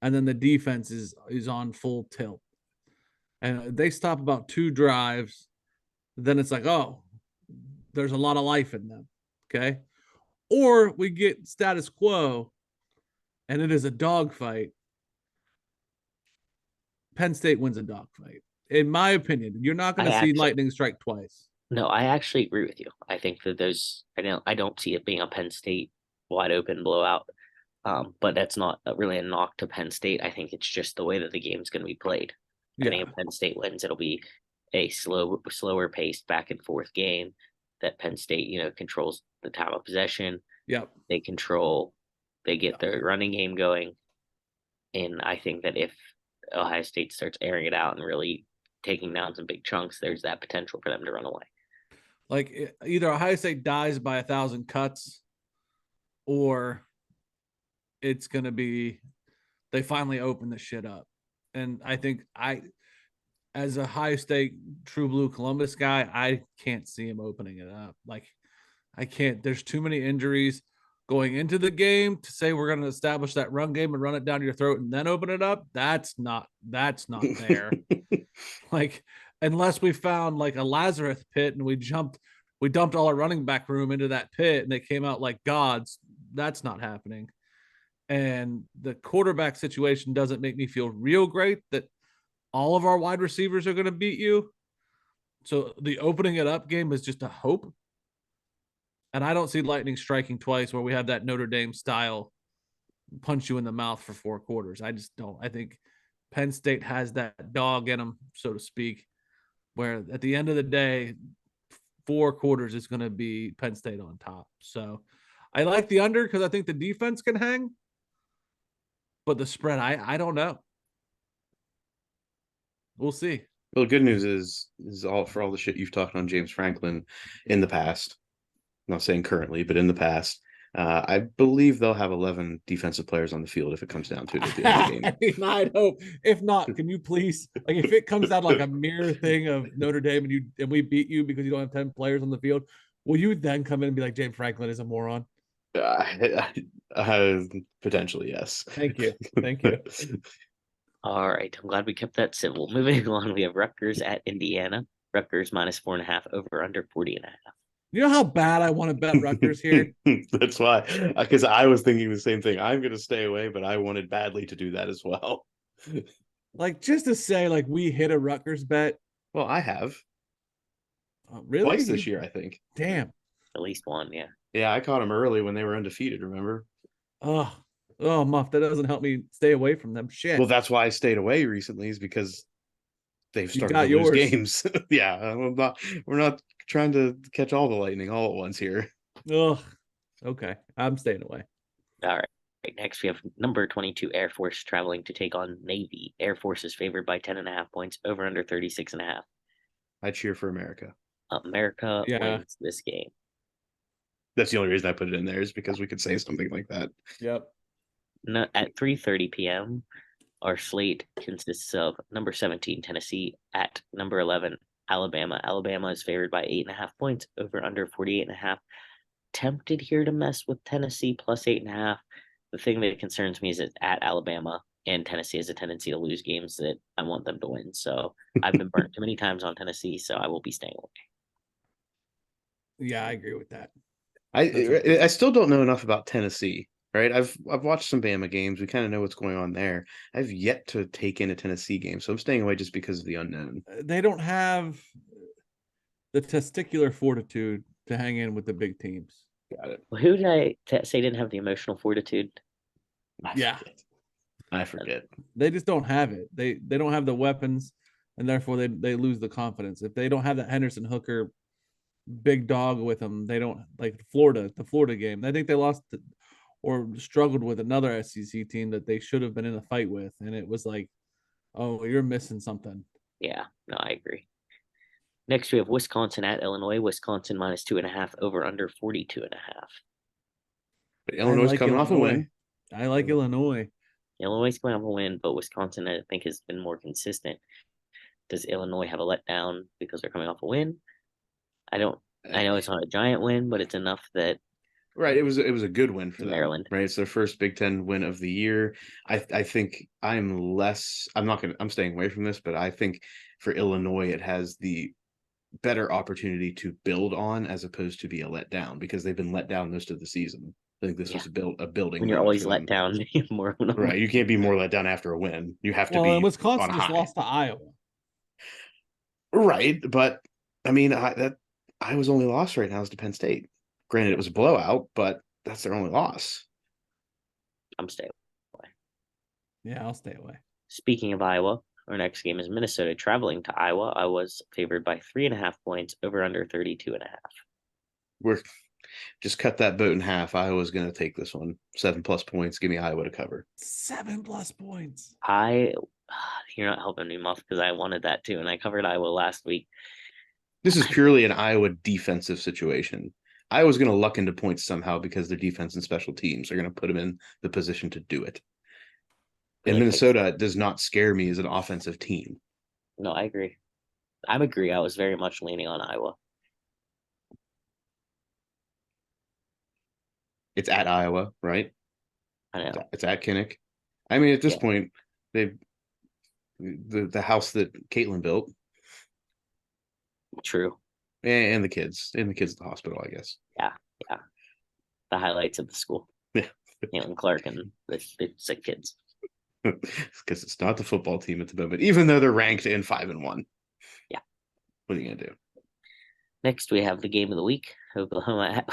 and then the defense is on full tilt, and they stop about 2 drives. Then it's like, oh, there's a lot of life in them. Okay. Or we get status quo and it is a dogfight. Penn State wins a dogfight. In my opinion, you're not going to see lightning strike twice. No, I actually agree with you. I think that I don't see it being a Penn State wide open blowout. But that's not really a knock to Penn State. I think it's just the way that the game's going to be played. I think if Penn State wins, it'll be a slower paced back and forth game that Penn State, controls the time of possession. Yep. They get their running game going. And I think that if Ohio State starts airing it out and really taking down some big chunks, there's that potential for them to run away. Like either Ohio State dies by 1,000 cuts or it's going to be they finally open the shit up. And I think as a Ohio State true blue Columbus guy, I can't see him opening it up. Like I can't. There's too many injuries going into the game to say we're going to establish that run game and run it down your throat and then open it up. That's not there. Like unless we found like a Lazarus pit and we dumped all our running back room into that pit and they came out like gods. That's not happening. And the quarterback situation doesn't make me feel real great that all of our wide receivers are going to beat you. So the opening it up game is just a hope. And I don't see lightning striking twice where we have that Notre Dame style punch you in the mouth for 4 quarters. I just don't. I think Penn State has that dog in them, so to speak, where at the end of the day, 4 quarters is going to be Penn State on top. So I like the under because I think the defense can hang. But the spread, I don't know. We'll see. Well, the good news is all for all the shit you've talked on James Franklin in the past. I'm not saying currently, but in the past, I believe they'll have 11 defensive players on the field if it comes down to it at the end of the game. I mean, I'd hope. If not, can you please, like, if it comes out like a mirror thing of Notre Dame and we beat you because you don't have 10 players on the field, will you then come in and be like James Franklin is a moron? Potentially, yes. Thank you. All right. I'm glad we kept that civil. Moving on, we have Rutgers at Indiana. Rutgers minus 4.5 over under 40.5. You know how bad I want to bet Rutgers here? That's why, because I was thinking the same thing. I'm going to stay away, but I wanted badly to do that as well. Like, just to say, like, we hit a Rutgers bet. Well, I have. Really? Twice this year, I think. Damn. At least one, yeah. Yeah, I caught them early when they were undefeated, remember? Oh, Muff, that doesn't help me stay away from them. Shit. Well, that's why I stayed away recently, is because they've started to yours. lose games. Yeah, we're not trying to catch all the lightning all at once here. Oh, okay. I'm staying away. All right. Next, we have number 22 Air Force traveling to take on Navy. Air Force is favored by 10.5 points over under 36.5. I cheer for America. America wins this game. That's the only reason I put it in there is because we could say something like that. Yep. At 3:30 p.m., our slate consists of number 17 Tennessee at number 11 Alabama. Alabama is favored by 8.5 points over under 48.5. Tempted here to mess with Tennessee plus 8.5. The thing that concerns me is it's at Alabama, and Tennessee has a tendency to lose games that I want them to win. So I've been burnt too many times on Tennessee, so I will be staying away. Yeah, I agree with that. I still don't know enough about Tennessee, right? I've watched some Bama games. We kind of know what's going on there. I've yet to take in a Tennessee game, so I'm staying away just because of the unknown. They don't have the testicular fortitude to hang in with the big teams. Got it. Well, who did I say didn't have the emotional fortitude? I forget. They just don't have it. They don't have the weapons, and therefore they lose the confidence. If they don't have that Henderson Hooker big dog with them, they don't like the Florida game. I think they lost or struggled with another SEC team that they should have been in a fight with, and it was like, oh, you're missing something. Yeah, no, I agree. Next, we have Wisconsin at Illinois. Wisconsin minus 2.5, over under 42.5. But Illinois coming off a win. I like Illinois. Illinois is going to have a win, but Wisconsin, I think, has been more consistent. Does Illinois have a letdown because they're coming off a win? I know it's not a giant win, but it's enough that Right. It was a good win for them. Maryland. Right. It's their first Big Ten win of the year. I think I'm staying away from this, but I think for Illinois it has the better opportunity to build on as opposed to be a letdown, because they've been let down most of the season. I think this was a building. When you're always let down, more right. You can't be more let down after a win. You have to be. And Wisconsin on just high. lost to Iowa. Right, but I mean Iowa's only loss right now is to Penn State. Granted, it was a blowout, but that's their only loss. I'm staying away. Yeah, I'll stay away. Speaking of Iowa, our next game is Minnesota traveling to Iowa. I was favored by 3.5 points, over under 32.5. We're just cut that boat in half. Iowa's going to take this one. 7+ points. Give me Iowa to cover. 7+ points. You're not helping me, Muff, because I wanted that too, and I covered Iowa last week. This is purely an Iowa defensive situation. Iowa's going to luck into points somehow because their defense and special teams are going to put them in the position to do it. And Minnesota does not scare me as an offensive team. No, I agree. I was very much leaning on Iowa. It's at Iowa, right? I know. It's at Kinnick. I mean, at this point, the house that Caitlin built. True. And the kids at the hospital, I guess. Yeah. The highlights of the school. Yeah. Caitlin Clark and the sick kids. Because it's not the football team at the moment, even though they're ranked in 5-1. Yeah. What are you gonna do? Next, we have the game of the week. Oklahoma.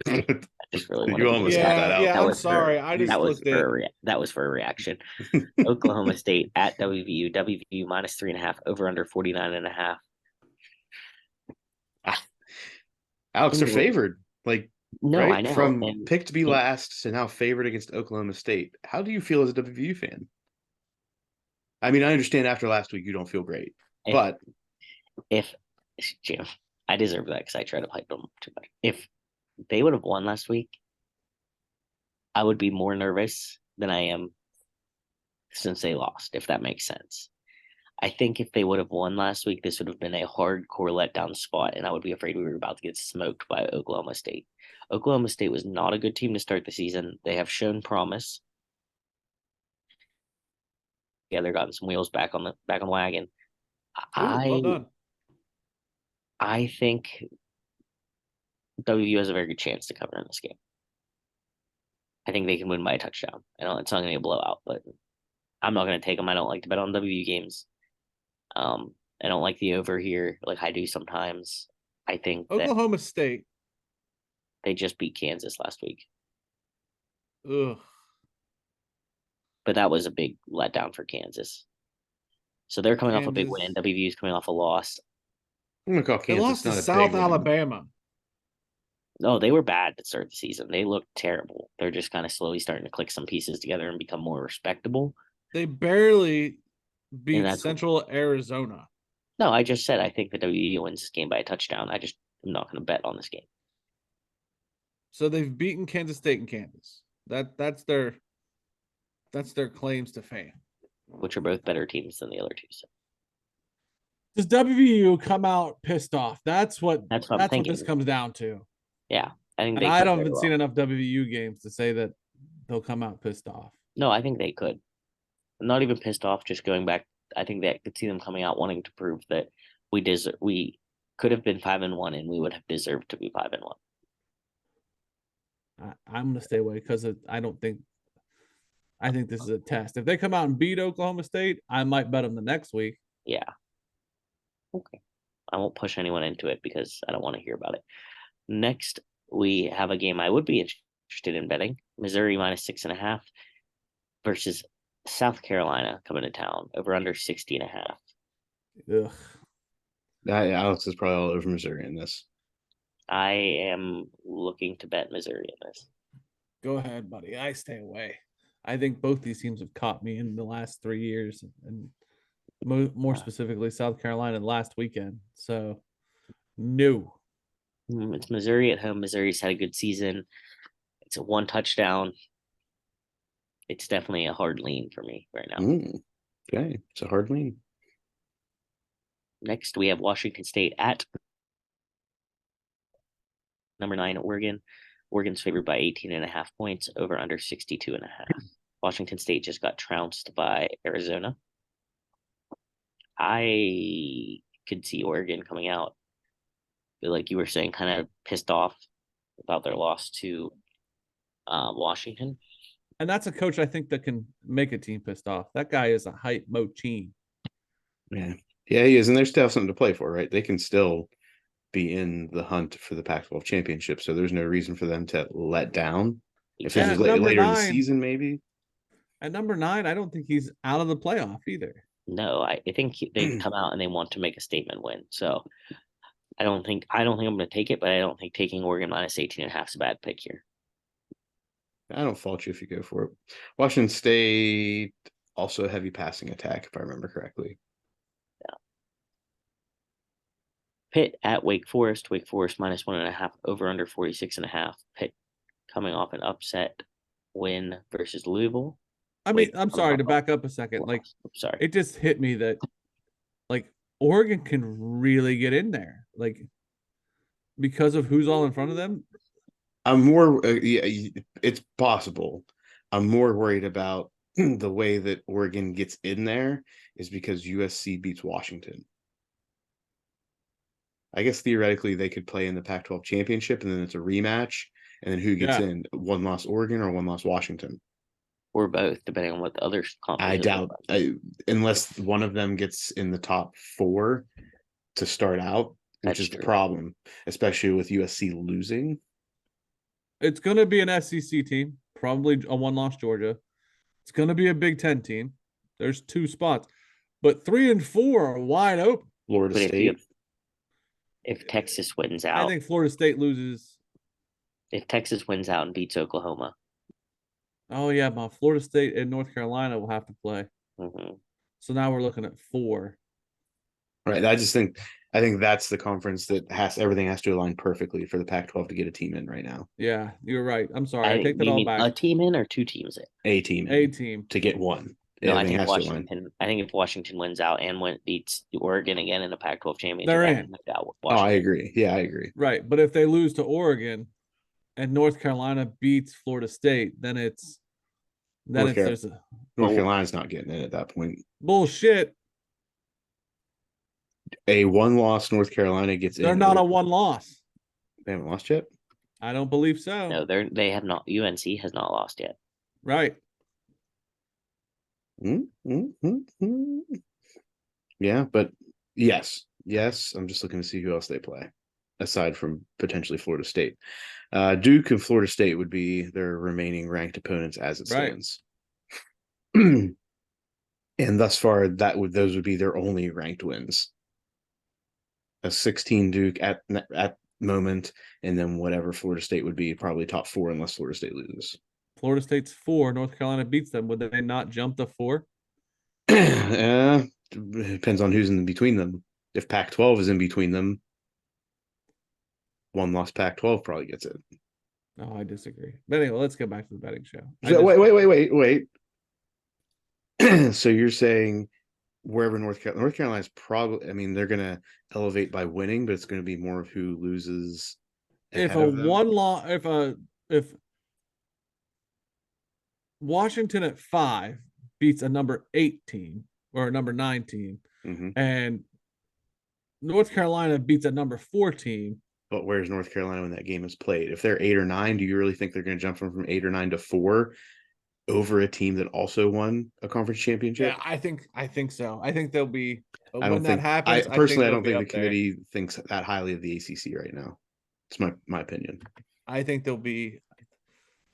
I just really you almost got that out. Yeah, that I'm was sorry. that was for a reaction. Oklahoma State at WVU. WVU minus 3.5, over under 49.5. Alex, they're favored. No, right? I know. From picked to be last to now favored against Oklahoma State. How do you feel as a WVU fan? I mean, I understand after last week you don't feel great, but if Jim, I deserve that because I try to hype them too much. If they would have won last week, I would be more nervous than I am since they lost, if that makes sense. I think if they would have won last week, this would have been a hardcore letdown spot, and I would be afraid we were about to get smoked by Oklahoma State. Oklahoma State was not a good team to start the season. They have shown promise. Yeah, they're gotten some wheels back on the wagon. Well done. I think WVU has a very good chance to cover in this game. I think they can win by a touchdown. I know it's not going to be a blowout, but I'm not going to take them. I don't like to bet on WVU games. I don't like the over here like I do sometimes. I think Oklahoma State. They just beat Kansas last week. Ugh. But that was a big letdown for Kansas. So they're coming off a big win. WVU is coming off a loss. I'm gonna call Kansas. They lost to South Alabama. No, they were bad to start the season. They looked terrible. They're just kind of slowly starting to click some pieces together and become more respectable. They barely beat Central Arizona. No, I just said I think the WVU wins this game by a touchdown. I'm not going to bet on this game. So they've beaten Kansas State and Kansas. That's their claims to fame. Which are both better teams than the other two. So. Does WVU come out pissed off? That's what this comes down to. Yeah, I think I haven't seen enough WVU games to say that they'll come out pissed off. No, I think they could. I'm not even pissed off. Just going back, I think that I could see them coming out wanting to prove that we could have been 5-1 and we would have deserved to be 5-1. I'm going to stay away because I think this is a test. If they come out and beat Oklahoma State, I might bet them the next week. Yeah. Okay. I won't push anyone into it because I don't want to hear about it. Next, we have a game I would be interested in betting. Missouri minus 6.5 versus South Carolina coming to town, over under 60.5. Ugh. Alex is probably all over Missouri in this. I am looking to bet Missouri in this. Go ahead, buddy. I stay away. I think both these teams have caught me in the last 3 years, and more specifically, South Carolina last weekend. So, no. It's Missouri at home. Missouri's had a good season. It's a 1 touchdown. It's definitely a hard lean for me right now. Okay, it's a hard lean. Next, we have Washington State at number 9, Oregon. Oregon's favored by 18.5 points, over under 62.5. Washington State just got trounced by Arizona. I could see Oregon coming out, like you were saying, kind of pissed off about their loss to Washington. And that's a coach I think that can make a team pissed off. That guy is a hype machine. Yeah, he is, and they still have something to play for, right? They can still be in the hunt for the Pac-12 championship, so there's no reason for them to let down. If this was later in the season, maybe. At number 9, I don't think he's out of the playoff either. No, I think they come out and they want to make a statement win. So I don't think I'm going to take it, but I don't think taking Oregon minus 18.5 is a bad pick here. I don't fault you if you go for it. Washington State also heavy passing attack, if I remember correctly. Yeah. Pitt at Wake Forest. Wake Forest minus 1.5, over under 46.5. Pitt coming off an upset win versus Louisville. I mean, I'm sorry to back up a second. Like, sorry, it just hit me that, like, Oregon can really get in there, like, because of who's all in front of them. I'm more, yeah, it's possible. I'm more worried about the way that Oregon gets in there is because USC beats Washington. I guess theoretically they could play in the Pac-12 championship, and then it's a rematch, and then who gets in? 1 loss Oregon or 1 loss Washington? Or both, depending on what the other conference. I doubt, unless one of them gets in the top 4 to start out, which is the problem, especially with USC losing. It's going to be an SEC team, probably a 1-loss Georgia. It's going to be a Big Ten team. There's 2 spots, but 3 and 4 are wide open. Florida State. If Texas wins out, I think Florida State loses. If Texas wins out and beats Oklahoma. Oh, yeah, but Florida State and North Carolina will have to play. Mm-hmm. So now we're looking at 4. Right. I think that's the conference that everything has to align perfectly for the Pac-12 to get a team in right now. Yeah, you're right. I'm sorry. I take that all back. A team in or 2 teams in? A team in. A team. To get 1. No, I think if Washington wins out and beats Oregon again in the Pac-12 championship, they're in. I agree. Yeah, I agree. Right. But if they lose to Oregon and North Carolina beats Florida State, then North Carolina's not getting in at that point. Bullshit. A 1-loss North Carolina gets in. They're not a 1-loss. They haven't lost yet? I don't believe so. No, they have not. UNC has not lost yet. Right. Yeah, but yes. I'm just looking to see who else they play, aside from potentially Florida State. Duke and Florida State would be their remaining ranked opponents as it stands. Right. And thus far, those would be their only ranked wins. A 16 Duke at moment, and then whatever Florida State would be, probably top 4 unless Florida State loses. Florida State's 4. North Carolina beats them. Would they not jump to 4? Depends on who's in between them. If Pac-12 is in between them, 1-loss Pac-12 probably gets it. No, I disagree. But anyway, let's get back to the betting show. So wait. So you're saying wherever North Carolina is probably, I mean, they're going to elevate by winning, but it's going to be more of who loses. If Washington at 5 beats a number 8 team or a number 9 team, and North Carolina beats a number 4 team. But where's North Carolina when that game is played? If they're 8 or 9, do you really think they're going to jump from 8 or 9 to 4 over a team that also won a conference championship? Yeah, I think so. I think they'll be. I don't think the committee thinks that highly of the ACC right now. It's my opinion. I think they'll be.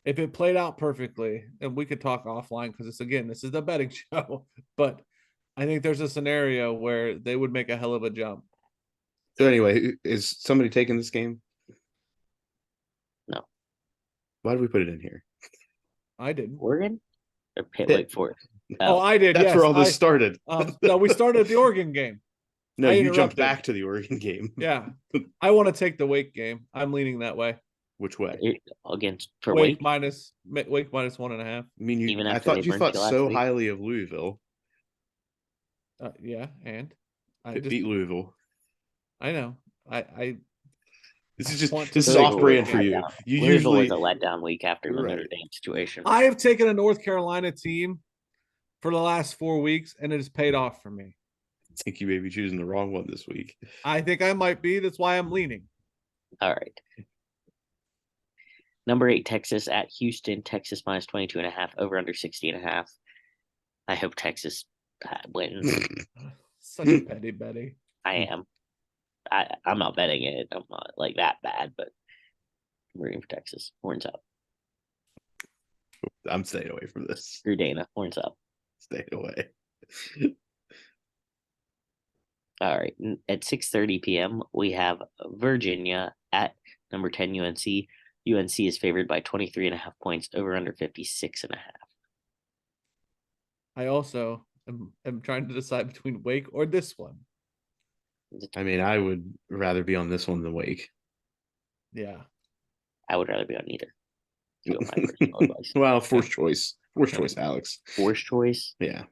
If it played out perfectly, and we could talk offline because this is the betting show, but I think there's a scenario where they would make a hell of a jump. So anyway, is somebody taking this game? No. Why did we put it in here? I didn't. Oregon or Pitt Pitt. Wake Forest? Oh, I did. That's Yes, where all this started. no, we started at the Oregon game. No, I you jumped interrupted. back to the Oregon game. Yeah, I want to take the Wake game. I'm leaning that way. Which way? Against for Wake Wake, minus 1.5. I mean, even I after they thought you burnt thought you last so week? highly of Louisville. Yeah, and I Pitt just beat Louisville. I know. I This want is to Louisville off was brand a for you. letdown. You Louisville was usually a letdown week after the Notre Right. Dame situation. I have taken a North Carolina team for the last 4 weeks, and it has paid off for me. think you may be choosing the wrong one this week. I think I might be. That's why I'm leaning. All right. Number 8, Texas at Houston. Texas minus 22.5, over under 60.5. I hope Texas wins. Such a petty Betty. I am. I'm not betting it. I'm not like that bad, but I'm rooting for Texas. Horns up. I'm staying away from this. Screw Dana. Horns up. Staying away. All right. At 6:30 p.m., we have Virginia at number 10 UNC. UNC is favored by 23.5 points, over under 56.5. I also am trying to decide between Wake or this one. I mean, I would rather be on this one than Wake. Yeah. I would rather be on either. Go my personal advice. Well, forced choice. Forced choice, Alex. Forced choice, Yeah.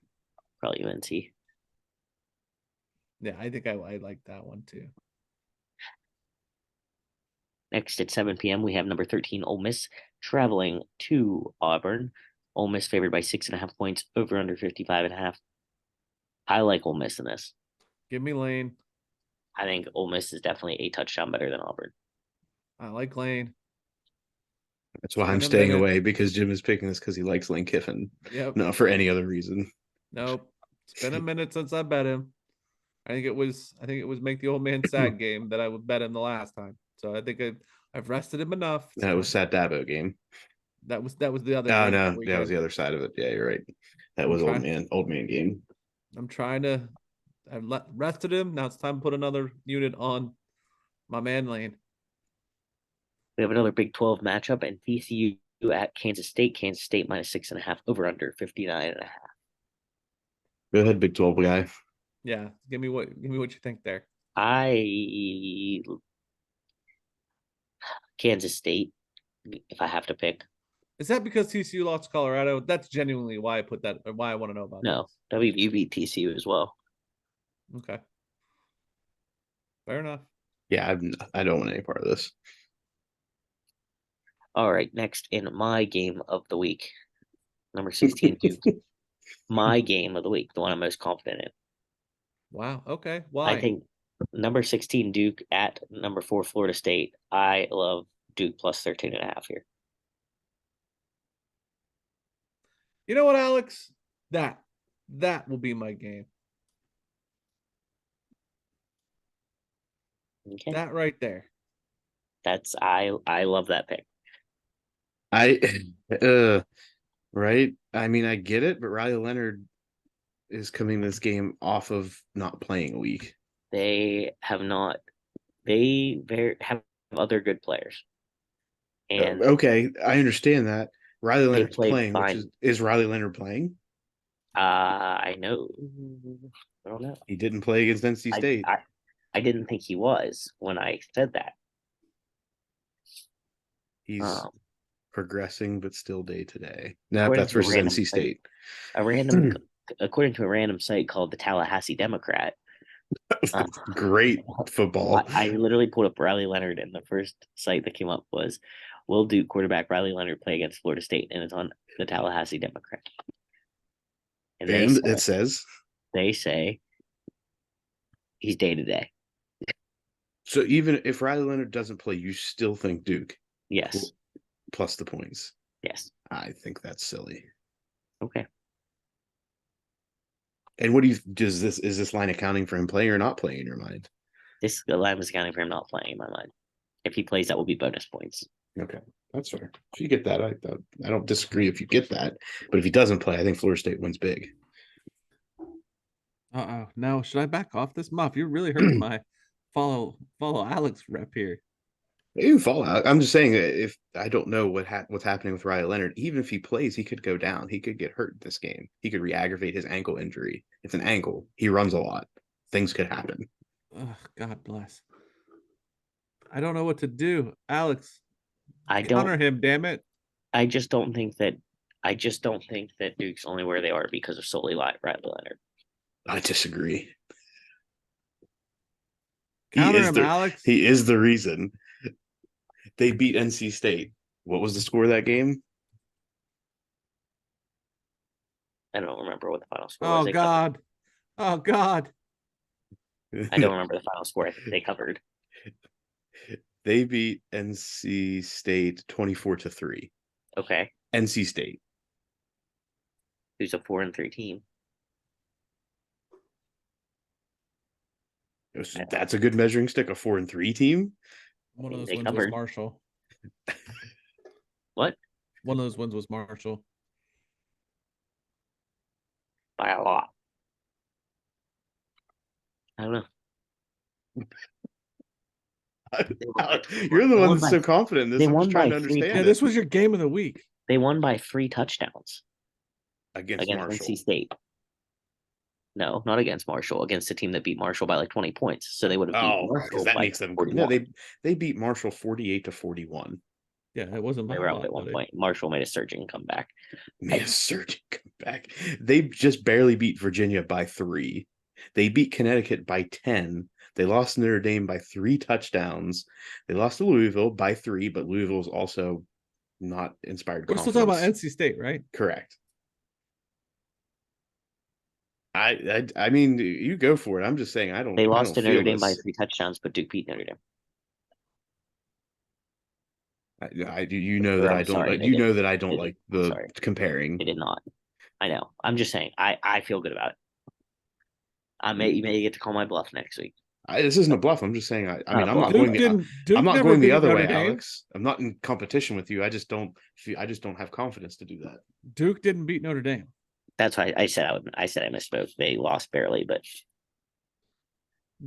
probably UNC. Yeah, I think I like that one too. Next at 7 p.m., we have number 13 Ole Miss traveling to Auburn. Ole Miss favored by 6.5 points, over under 55.5. I like Ole Miss in this. Give me Lane. I think Ole Miss is definitely a touchdown better than Auburn. I like Lane. That's why Spend I'm a staying minute. away, because Jim is picking this because he likes Lane Kiffin. Yep. Not for any other reason. Nope. It's been a minute since I bet him. I think it was make the old man sad game that I would bet him the last time. So I think I've rested him enough. That was Sat Dabo game. That was the other Oh game. no, that that was weekend. the other side of it. Yeah, you're right. That I'm was trying- old man game. I'm trying to. I've rested him. Now it's time to put another unit on my man Lane. We have another Big 12 matchup, and TCU at Kansas State. Kansas State minus 6.5, over under 59.5. Go ahead, Big 12 guy. Yeah, give me what you think there. Kansas State, if I have to pick. Is that because TCU lost to Colorado? That's genuinely why I put that. Or why I want to know about. No, WVU beat TCU as well. This. Okay. Fair enough. Yeah, I don't want any part of this. All right, next in my game of the week, number 16 Duke. My game of the week, the one I'm most confident in. Wow. Okay. Why? I think number 16 Duke at number 4 Florida State. I love Duke plus 13.5 here. You know what, Alex? That will be my game. Okay, That right there. I love that pick. Right. I mean, I get it, but Riley Leonard is coming this game off of not playing a week. They have not. They have other good players, and Okay, I understand that. Riley Leonard's played playing, fine. which is Riley Leonard playing? I know. I don't know. He didn't play against NC State. I didn't think he was when I said that. He's progressing, but still day to day. No, According that's to a versus random NC State. According to a random site called the Tallahassee Democrat. Great football. I literally pulled up Riley Leonard, and the first site that came up was, "Will Duke quarterback Riley Leonard play against Florida State?" And it's on the Tallahassee Democrat. And it says they say he's day to day. So even if Riley Leonard doesn't play, you still think Duke? Yes. Plus the points. Yes. I think that's silly. Okay. And what is this line accounting for him playing or not playing in your mind? This line was accounting for him not playing in my mind. If he plays, that will be bonus points. Okay, that's fair. If you get that, I don't disagree if you get that. But if he doesn't play, I think Florida State wins big. Now should I back off this Muff? You're really hurting my follow Alex rep here. Even fallout. I'm just saying if I don't know what's happening with Riley Leonard, even if he plays, he could go down. He could get hurt this game. He could re-aggravate his ankle injury. It's an ankle. He runs a lot. Things could happen. Oh, God bless. I don't know what to do. Alex, I counter don't. him, damn it. I just don't think that. I just don't think that Duke's only where they are because of solely Riley Leonard. I disagree. Counter him, Alex. He is the reason they beat NC State. What was the score of that game? I don't remember what the final score Oh was. They covered. God. Oh God. I don't remember the final score. I think they covered. They beat NC State 24-3. Okay. NC State. Who's a 4-3 team? That's a good measuring stick. A 4-3 team. One of those They wins covered. was Marshall. What? One of those wins was Marshall. By a lot. I don't know. You're the one won that's by- so confident in this. they I'm won just trying by to 3 understand. Yeah, it. this was your game of the week. They won by 3 touchdowns against against Marshall. NC State. No, not against Marshall. Against a team that beat Marshall by like 20 points. So they would have beat Oh, Marshall because that by makes them. 41. No, they beat Marshall 48-41. Yeah, it wasn't by They a were out lot, at one buddy. point. Marshall made a surging comeback. Made a surging comeback. They just barely beat Virginia by 3. They beat Connecticut by 10. They lost Notre Dame by 3 touchdowns. They lost to Louisville by 3, but Louisville's also not inspired. We're still talking about NC State, right? Correct. I mean, you go for it. I'm just saying I don't. They lost I to don't Notre feel Dame by this. 3 touchdowns, but Duke beat Notre Dame. You know that I'm I don't. sorry, Like, they you didn't. know that I don't They like didn't. the Sorry. comparing. They did not. I know. I'm just saying. I feel good about it. You may get to call my bluff next week. This isn't a bluff. I'm just saying. I mean, a I'm not bluff. going. Duke I'm not never going the beat other Notre way, Dame. Alex. I'm not in competition with you. I just don't. I just don't have confidence to do that. Duke didn't beat Notre Dame. That's why I said I misspoke. They lost barely, but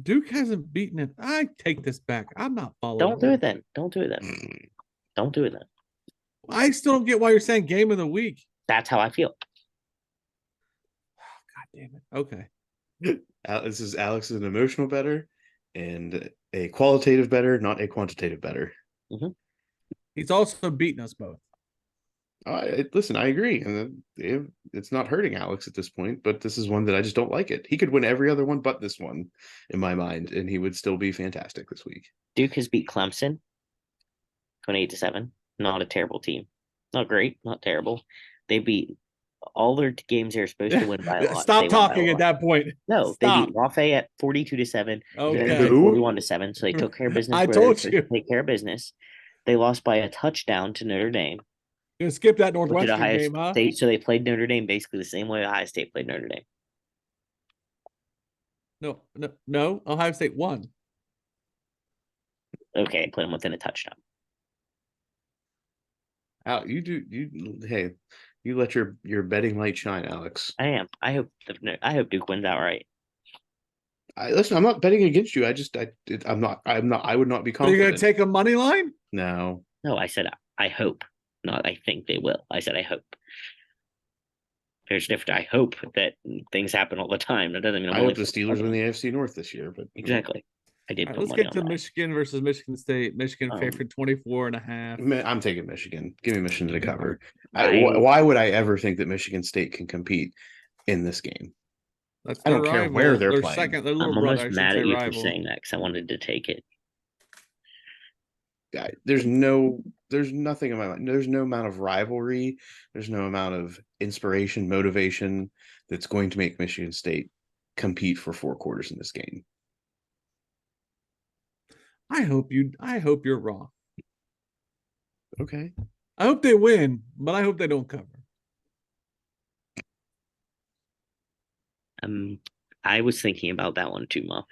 Duke hasn't beaten it. I take this back. I'm not following. don't do it then. Don't do it then. Don't do it then. I still don't get why you're saying game of the week. That's how I feel. God damn it. Okay. This is Alex is an emotional better and a qualitative better, not a quantitative better. He's also beaten us both. Listen, I agree, and it's not hurting Alex at this point, but this is one that I just don't like it. He could win every other one but this one, in my mind, and he would still be fantastic this week. Duke has beat Clemson 28-7. Not a terrible team. Not great, not terrible. They beat all their games they're supposed to win by a lot. Stop talking at that point. No, Stop. They beat Lafayette 42-7. Okay. 41-7. So they took care of business. I told you. Take care of business. They lost by a touchdown to Notre Dame. You're gonna skip that Looked at Northwestern Ohio game, huh? State, so they played Notre Dame basically the same way Ohio State played Notre Dame. No. Ohio State won. Okay, put them within a touchdown. Hey, you let your betting light shine, Alex. I am. I hope Duke wins outright. Listen, I'm not betting against you. I'm not. I would not be So confident. you're gonna take a money line? No. No, I said I hope, not I think they will. I said I hope. There's different. I hope that things happen all the time. That doesn't mean I hope the Steelers win the AFC North this year. But exactly. I did. All right, put let's money get on to that. Michigan versus Michigan State. Michigan favored 24.5. I'm taking Michigan. Give me Michigan to cover. I- Why would I ever think that Michigan State can compete in this game? That's I don't their care rival. where they're Their playing. second, their little I'm brother. I almost should mad say at you for rival. saying that because I wanted to take it. There's nothing in my mind. There's no amount of rivalry. There's no amount of inspiration, motivation that's going to make Michigan State compete for 4 quarters in this game. I hope you're wrong. Okay. I hope they win, but I hope they don't cover. I was thinking about that one too, Muff.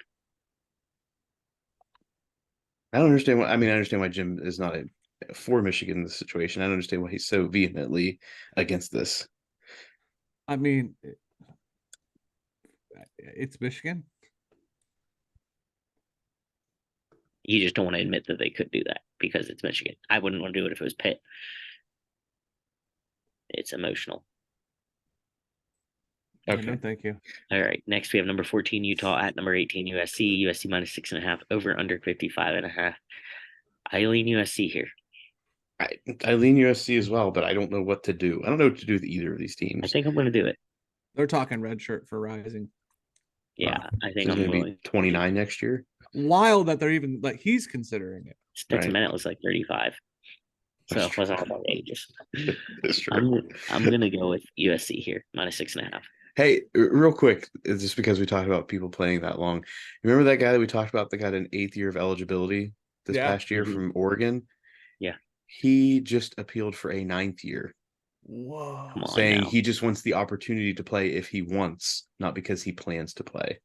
I don't understand I understand why Jim is not for Michigan in this situation. I don't understand why he's so vehemently against this. I mean, it's Michigan. You just don't want to admit that they could do that. because it's Michigan. I wouldn't want to do it if it was Pitt. It's emotional. Okay. Okay. No, thank you. All right. Next, we have number 14, Utah at number 18, USC. USC minus 6.5, over under 55.5. I lean USC here. I lean USC as well, but I don't know what to do. I don't know what to do with either of these teams. I think I'm going to do it. They're talking red shirt for Rising. Yeah, I think He's I'm going to be willing. 29 next year. Wild that they're even like he's considering it. Stetson Right. Bennett was like 35. So it wasn't all about ages. That's true. I'm going to go with USC here, minus 6.5. Hey, real quick, just because we talked about people playing that long. Remember that guy that we talked about that got an 8th year of eligibility this Yeah. past year Mhm. from Oregon? Yeah. He just appealed for a 9th year, Whoa. Come on saying now. he just wants the opportunity to play if he wants, not because he plans to play.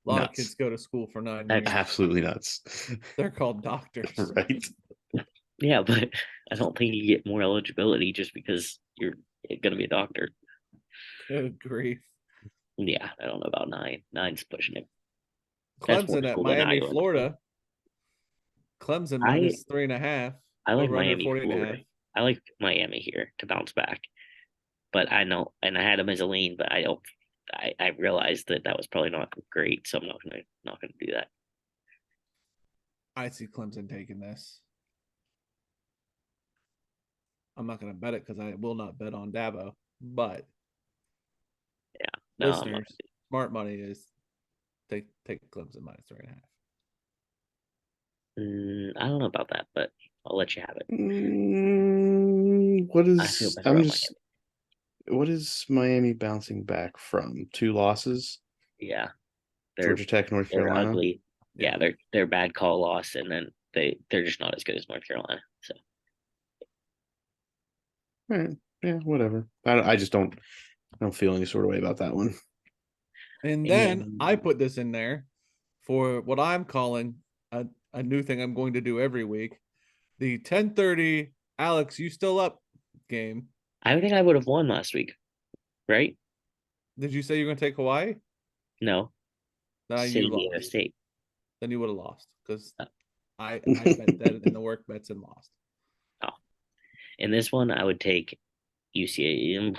A lot of Nuts. kids go to school for 9 That's years. Absolutely nuts. They're called doctors. Right? Yeah, but I don't think you get more eligibility just because you're going to be a doctor. Good grief. Yeah, I don't know about 9. 9's pushing it. That's more Clemson at school than Miami, Iowa. Florida. Clemson minus 3.5. I like over under Miami, 40.5. Florida. I like Miami here to bounce back. But I know, and I had him as a lean, but I realized that was probably not great, so I'm not gonna do that. I see Clemson taking this. I'm not going to bet it because I will not bet on Dabo. But No, I'm not listeners, smart money is take Clemson minus 3.5. I don't know about that, but I'll let you have it. What I feel is better I'm about just what is Miami bouncing back from? 2 losses? Miami. Yeah, they're Georgia Tech, North they're Carolina. ugly. Yeah, they're bad call loss, and then they're just not as good as North Carolina. So Right. Yeah, whatever. I just don't feel any sort of way about that one. And then I put this in there for what I'm calling a new thing I'm going to do every week. The 10:30 Alex, you still up game. I think I would have won last week, right? Did you say you're going to take Hawaii? No, No, San you Diego lost. State. Then you would have lost because Oh. I bet that in the work bets and lost. Oh, in this one, I would take UCA.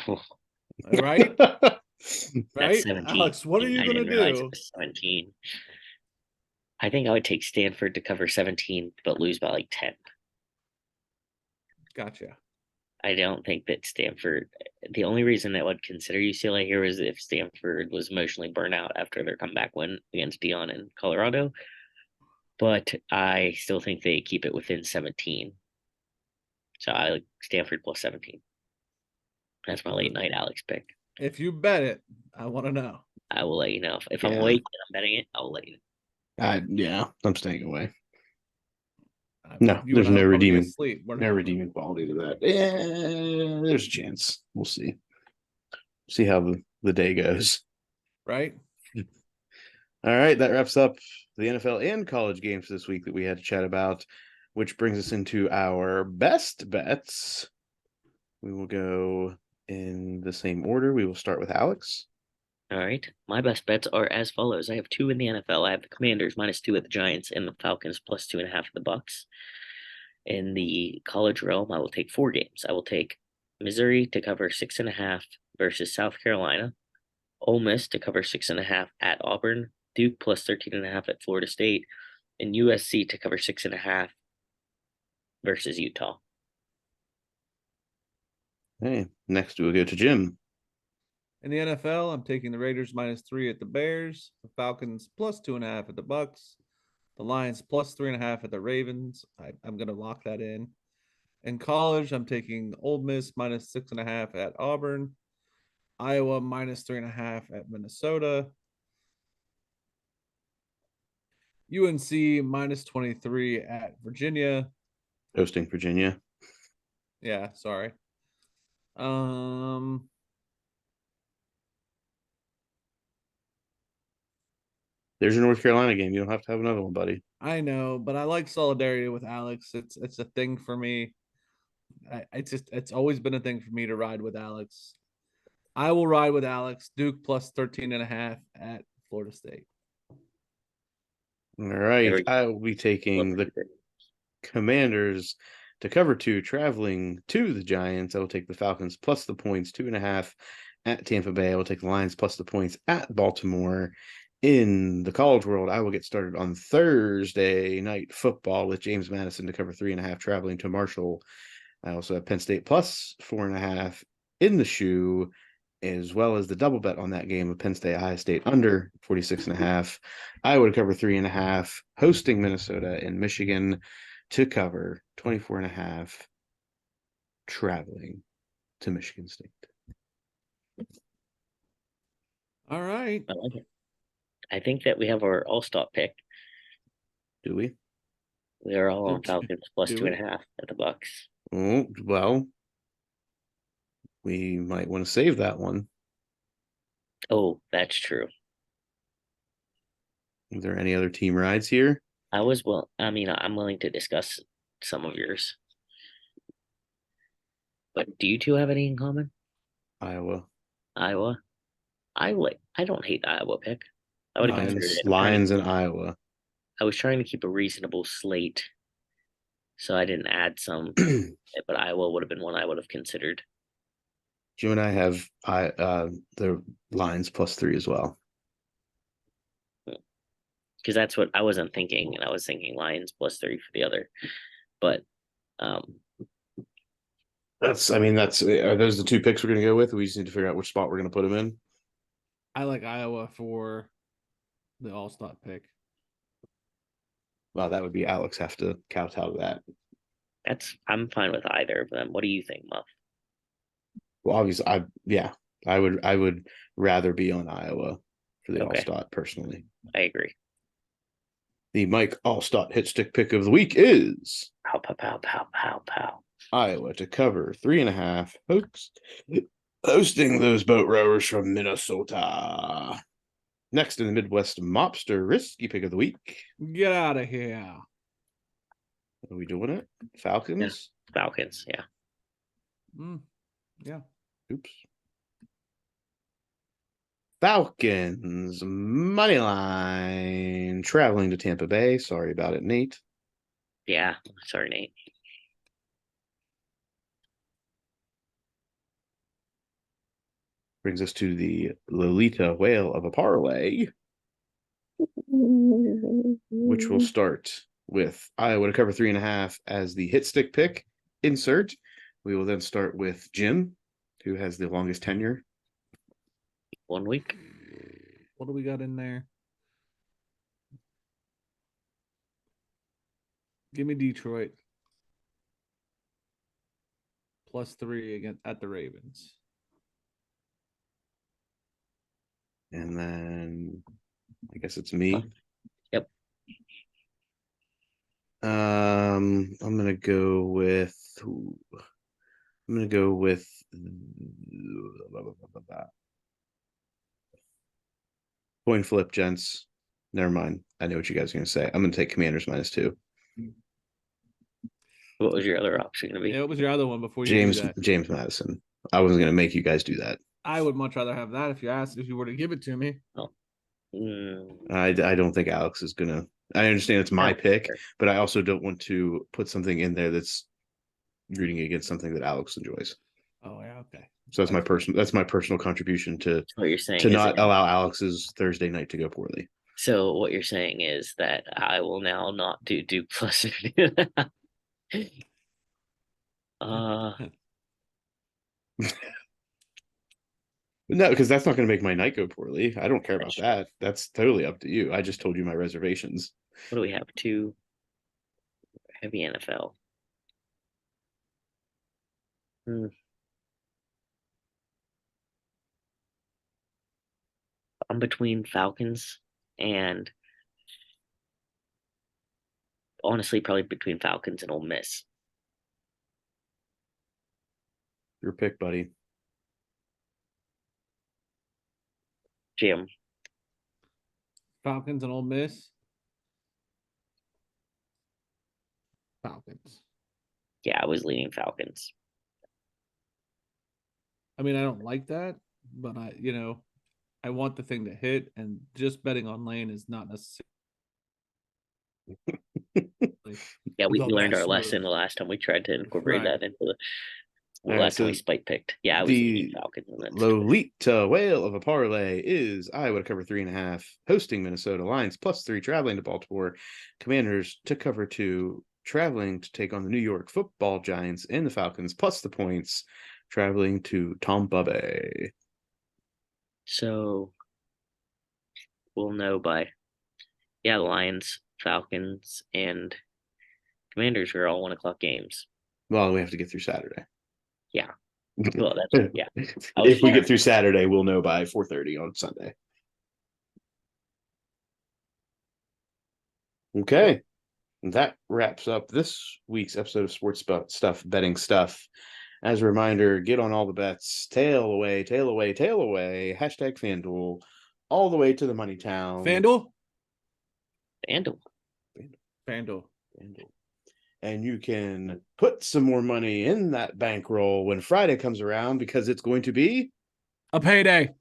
Right? That's Right? 17. Alex, what are you I going to didn't realize do? it was 17. I think I would take Stanford to cover 17, but lose by like 10. Gotcha. I don't think that Stanford, the only reason I would consider UCLA here is if Stanford was emotionally burnt out after their comeback win against Dion in Colorado. But I still think they keep it within 17. So I like Stanford plus 17. That's my late night Alex pick. If you bet it, I want to know. I will let you know. If Yeah. I'm awake and I'm betting it, I'll let you know. Yeah, I'm staying away. I- No, you there's and I no would probably get redeeming. sleep. We're No not- redeeming quality to that. Yeah, there's a chance. We'll see. See how the day goes. Right? All right, that wraps up the NFL and college games this week that we had to chat about, which brings us into our best bets. We will go in the same order. We will start with Alex. All right. My best bets are as follows. I have 2 in the NFL. I have the Commanders -2 at the Giants and the Falcons +2.5 at the Bucks. In the college realm, I will take 4 games. I will take Missouri to cover 6.5 versus South Carolina, Ole Miss to cover 6.5 at Auburn, Duke +13.5 at Florida State, and USC to cover 6.5 versus Utah. Hey, next we'll go to Jim. In the NFL, I'm taking the Raiders -3 at the Bears, the Falcons +2.5 at the Bucks, the Lions +3.5 at the Ravens. I'm going to lock that in. In college, I'm taking Ole Miss -6.5 at Auburn, Iowa -3.5 at Minnesota, UNC -23 at Virginia. Hosting Virginia. Yeah, sorry. There's your North Carolina game. You don't have to have another one, buddy. I know, but I like solidarity with Alex. It's a thing for me. It's always been a thing for me to ride with Alex. I will ride with Alex. Duke +13.5 at Florida State. All right. Very- I will be taking the Commanders to cover 2, traveling to the Giants. I will take the Falcons plus the points, 2.5 at Tampa Bay. I will take the Lions plus the points at Baltimore. In the college world, I will get started on Thursday night football with James Madison to cover 3.5, traveling to Marshall. I also have Penn State plus 4.5 in the shoe, as well as the double bet on that game of Penn State Ohio State under 46.5. I would cover 3.5, hosting Minnesota and Michigan to cover 24.5, traveling to Michigan State. All right. I like it. I think that we have our all-stop pick. Do we? We are all on Do- Falcons plus do 2.5 at the Bucks. Oh, well, we might want to save that one. Oh, that's true. Is there any other team rides here? I'm willing to discuss some of yours. But do you two have any in common? Iowa. Iowa. I don't hate the Iowa pick. I would have considered Lions, it. Lions and Iowa. I was trying to keep a reasonable slate, so I didn't add some. But Iowa would have been one I would have considered. Jim and I have the Lions plus 3 as well. Because that's what I wasn't thinking, and I was thinking Lions plus 3 for the other. But That's are those the 2 picks we're going to go with? We just need to figure out which spot we're going to put them in. I like Iowa for the all-stop pick. Well, that would be Alex have to kowtow to that. I'm fine with either of them. What do you think, Muff? Well, obviously, I would rather be on Iowa for the Okay. All-Stot personally. I agree. The Mike All-Stot hit stick pick of the week is Pow, pow, pow, pow, pow, pow. Iowa to cover 3.5, hosting those boat rowers from Minnesota. Next in the Midwest Mobster risky pick of the week. Get out of here. Are we doing it? Falcons? Falcons, yeah. Yeah. Oops. Falcons money line traveling to Tampa Bay. Sorry about it, Nate. Yeah. Sorry, Nate. Brings us to the Lolita whale of a parlay, which will start with Iowa to cover 3.5 as the hit stick pick. Insert. We will then start with Jim, who has the longest tenure. 1 week. What do we got in there? Give me Detroit. Plus 3 again at the Ravens. And then I guess it's me. Yep. I'm gonna go with coin flip, gents. Never mind. I know what you guys are gonna say. I'm gonna take Commanders -2. What was your other option going to be? Yeah, what was your other one before you do that? James Madison. I wasn't gonna make you guys do that. I would much rather have that if you were to give it to me. I don't think Alex is gonna. I understand it's my pick, but I also don't want to put something in there that's rooting against something that Alex enjoys. Oh yeah, okay. So that's my personal contribution to What you're saying to is not allow Alex's Thursday night to go poorly. So what you're saying is that I will now not do Duke plus. No, because that's not going to make my night go poorly. I don't care about that. That's totally up to you. I just told you my reservations. What do we have? 2 heavy NFL. I'm between Falcons and honestly probably between Falcons and Ole Miss. Your pick, buddy. Jim. Falcons and Ole Miss. Falcons. Yeah, I was leaning Falcons. I mean, I don't like that, but I want the thing to hit, and just betting on lane is not necessarily Yeah, we The learned our last lesson move. the last time we tried to incorporate Right. that into the All right, last time we so spike picked. Yeah, I was the the Falcons in that. Lolita whale of a parlay is Iowa to cover 3.5, hosting Minnesota. Lions +3, traveling to Baltimore. Commanders to cover 2, traveling to take on the New York Football Giants, and the Falcons plus the points, traveling to Tampa Bay. So we'll know by the Lions, Falcons, and Commanders are all 1 o'clock games. Well, we have to get through Saturday. Yeah. Well, that's yeah. If we get through Saturday, we'll know by 4:30 on Sunday. Okay. That wraps up this week's episode of Sports Stuff, Betting Stuff. As a reminder, get on all the bets. Tail away, tail away, tail away. Hashtag FanDuel. All the way to the money town. FanDuel? FanDuel. FanDuel. And you can put some more money in that bankroll when Friday comes around, because it's going to be A payday.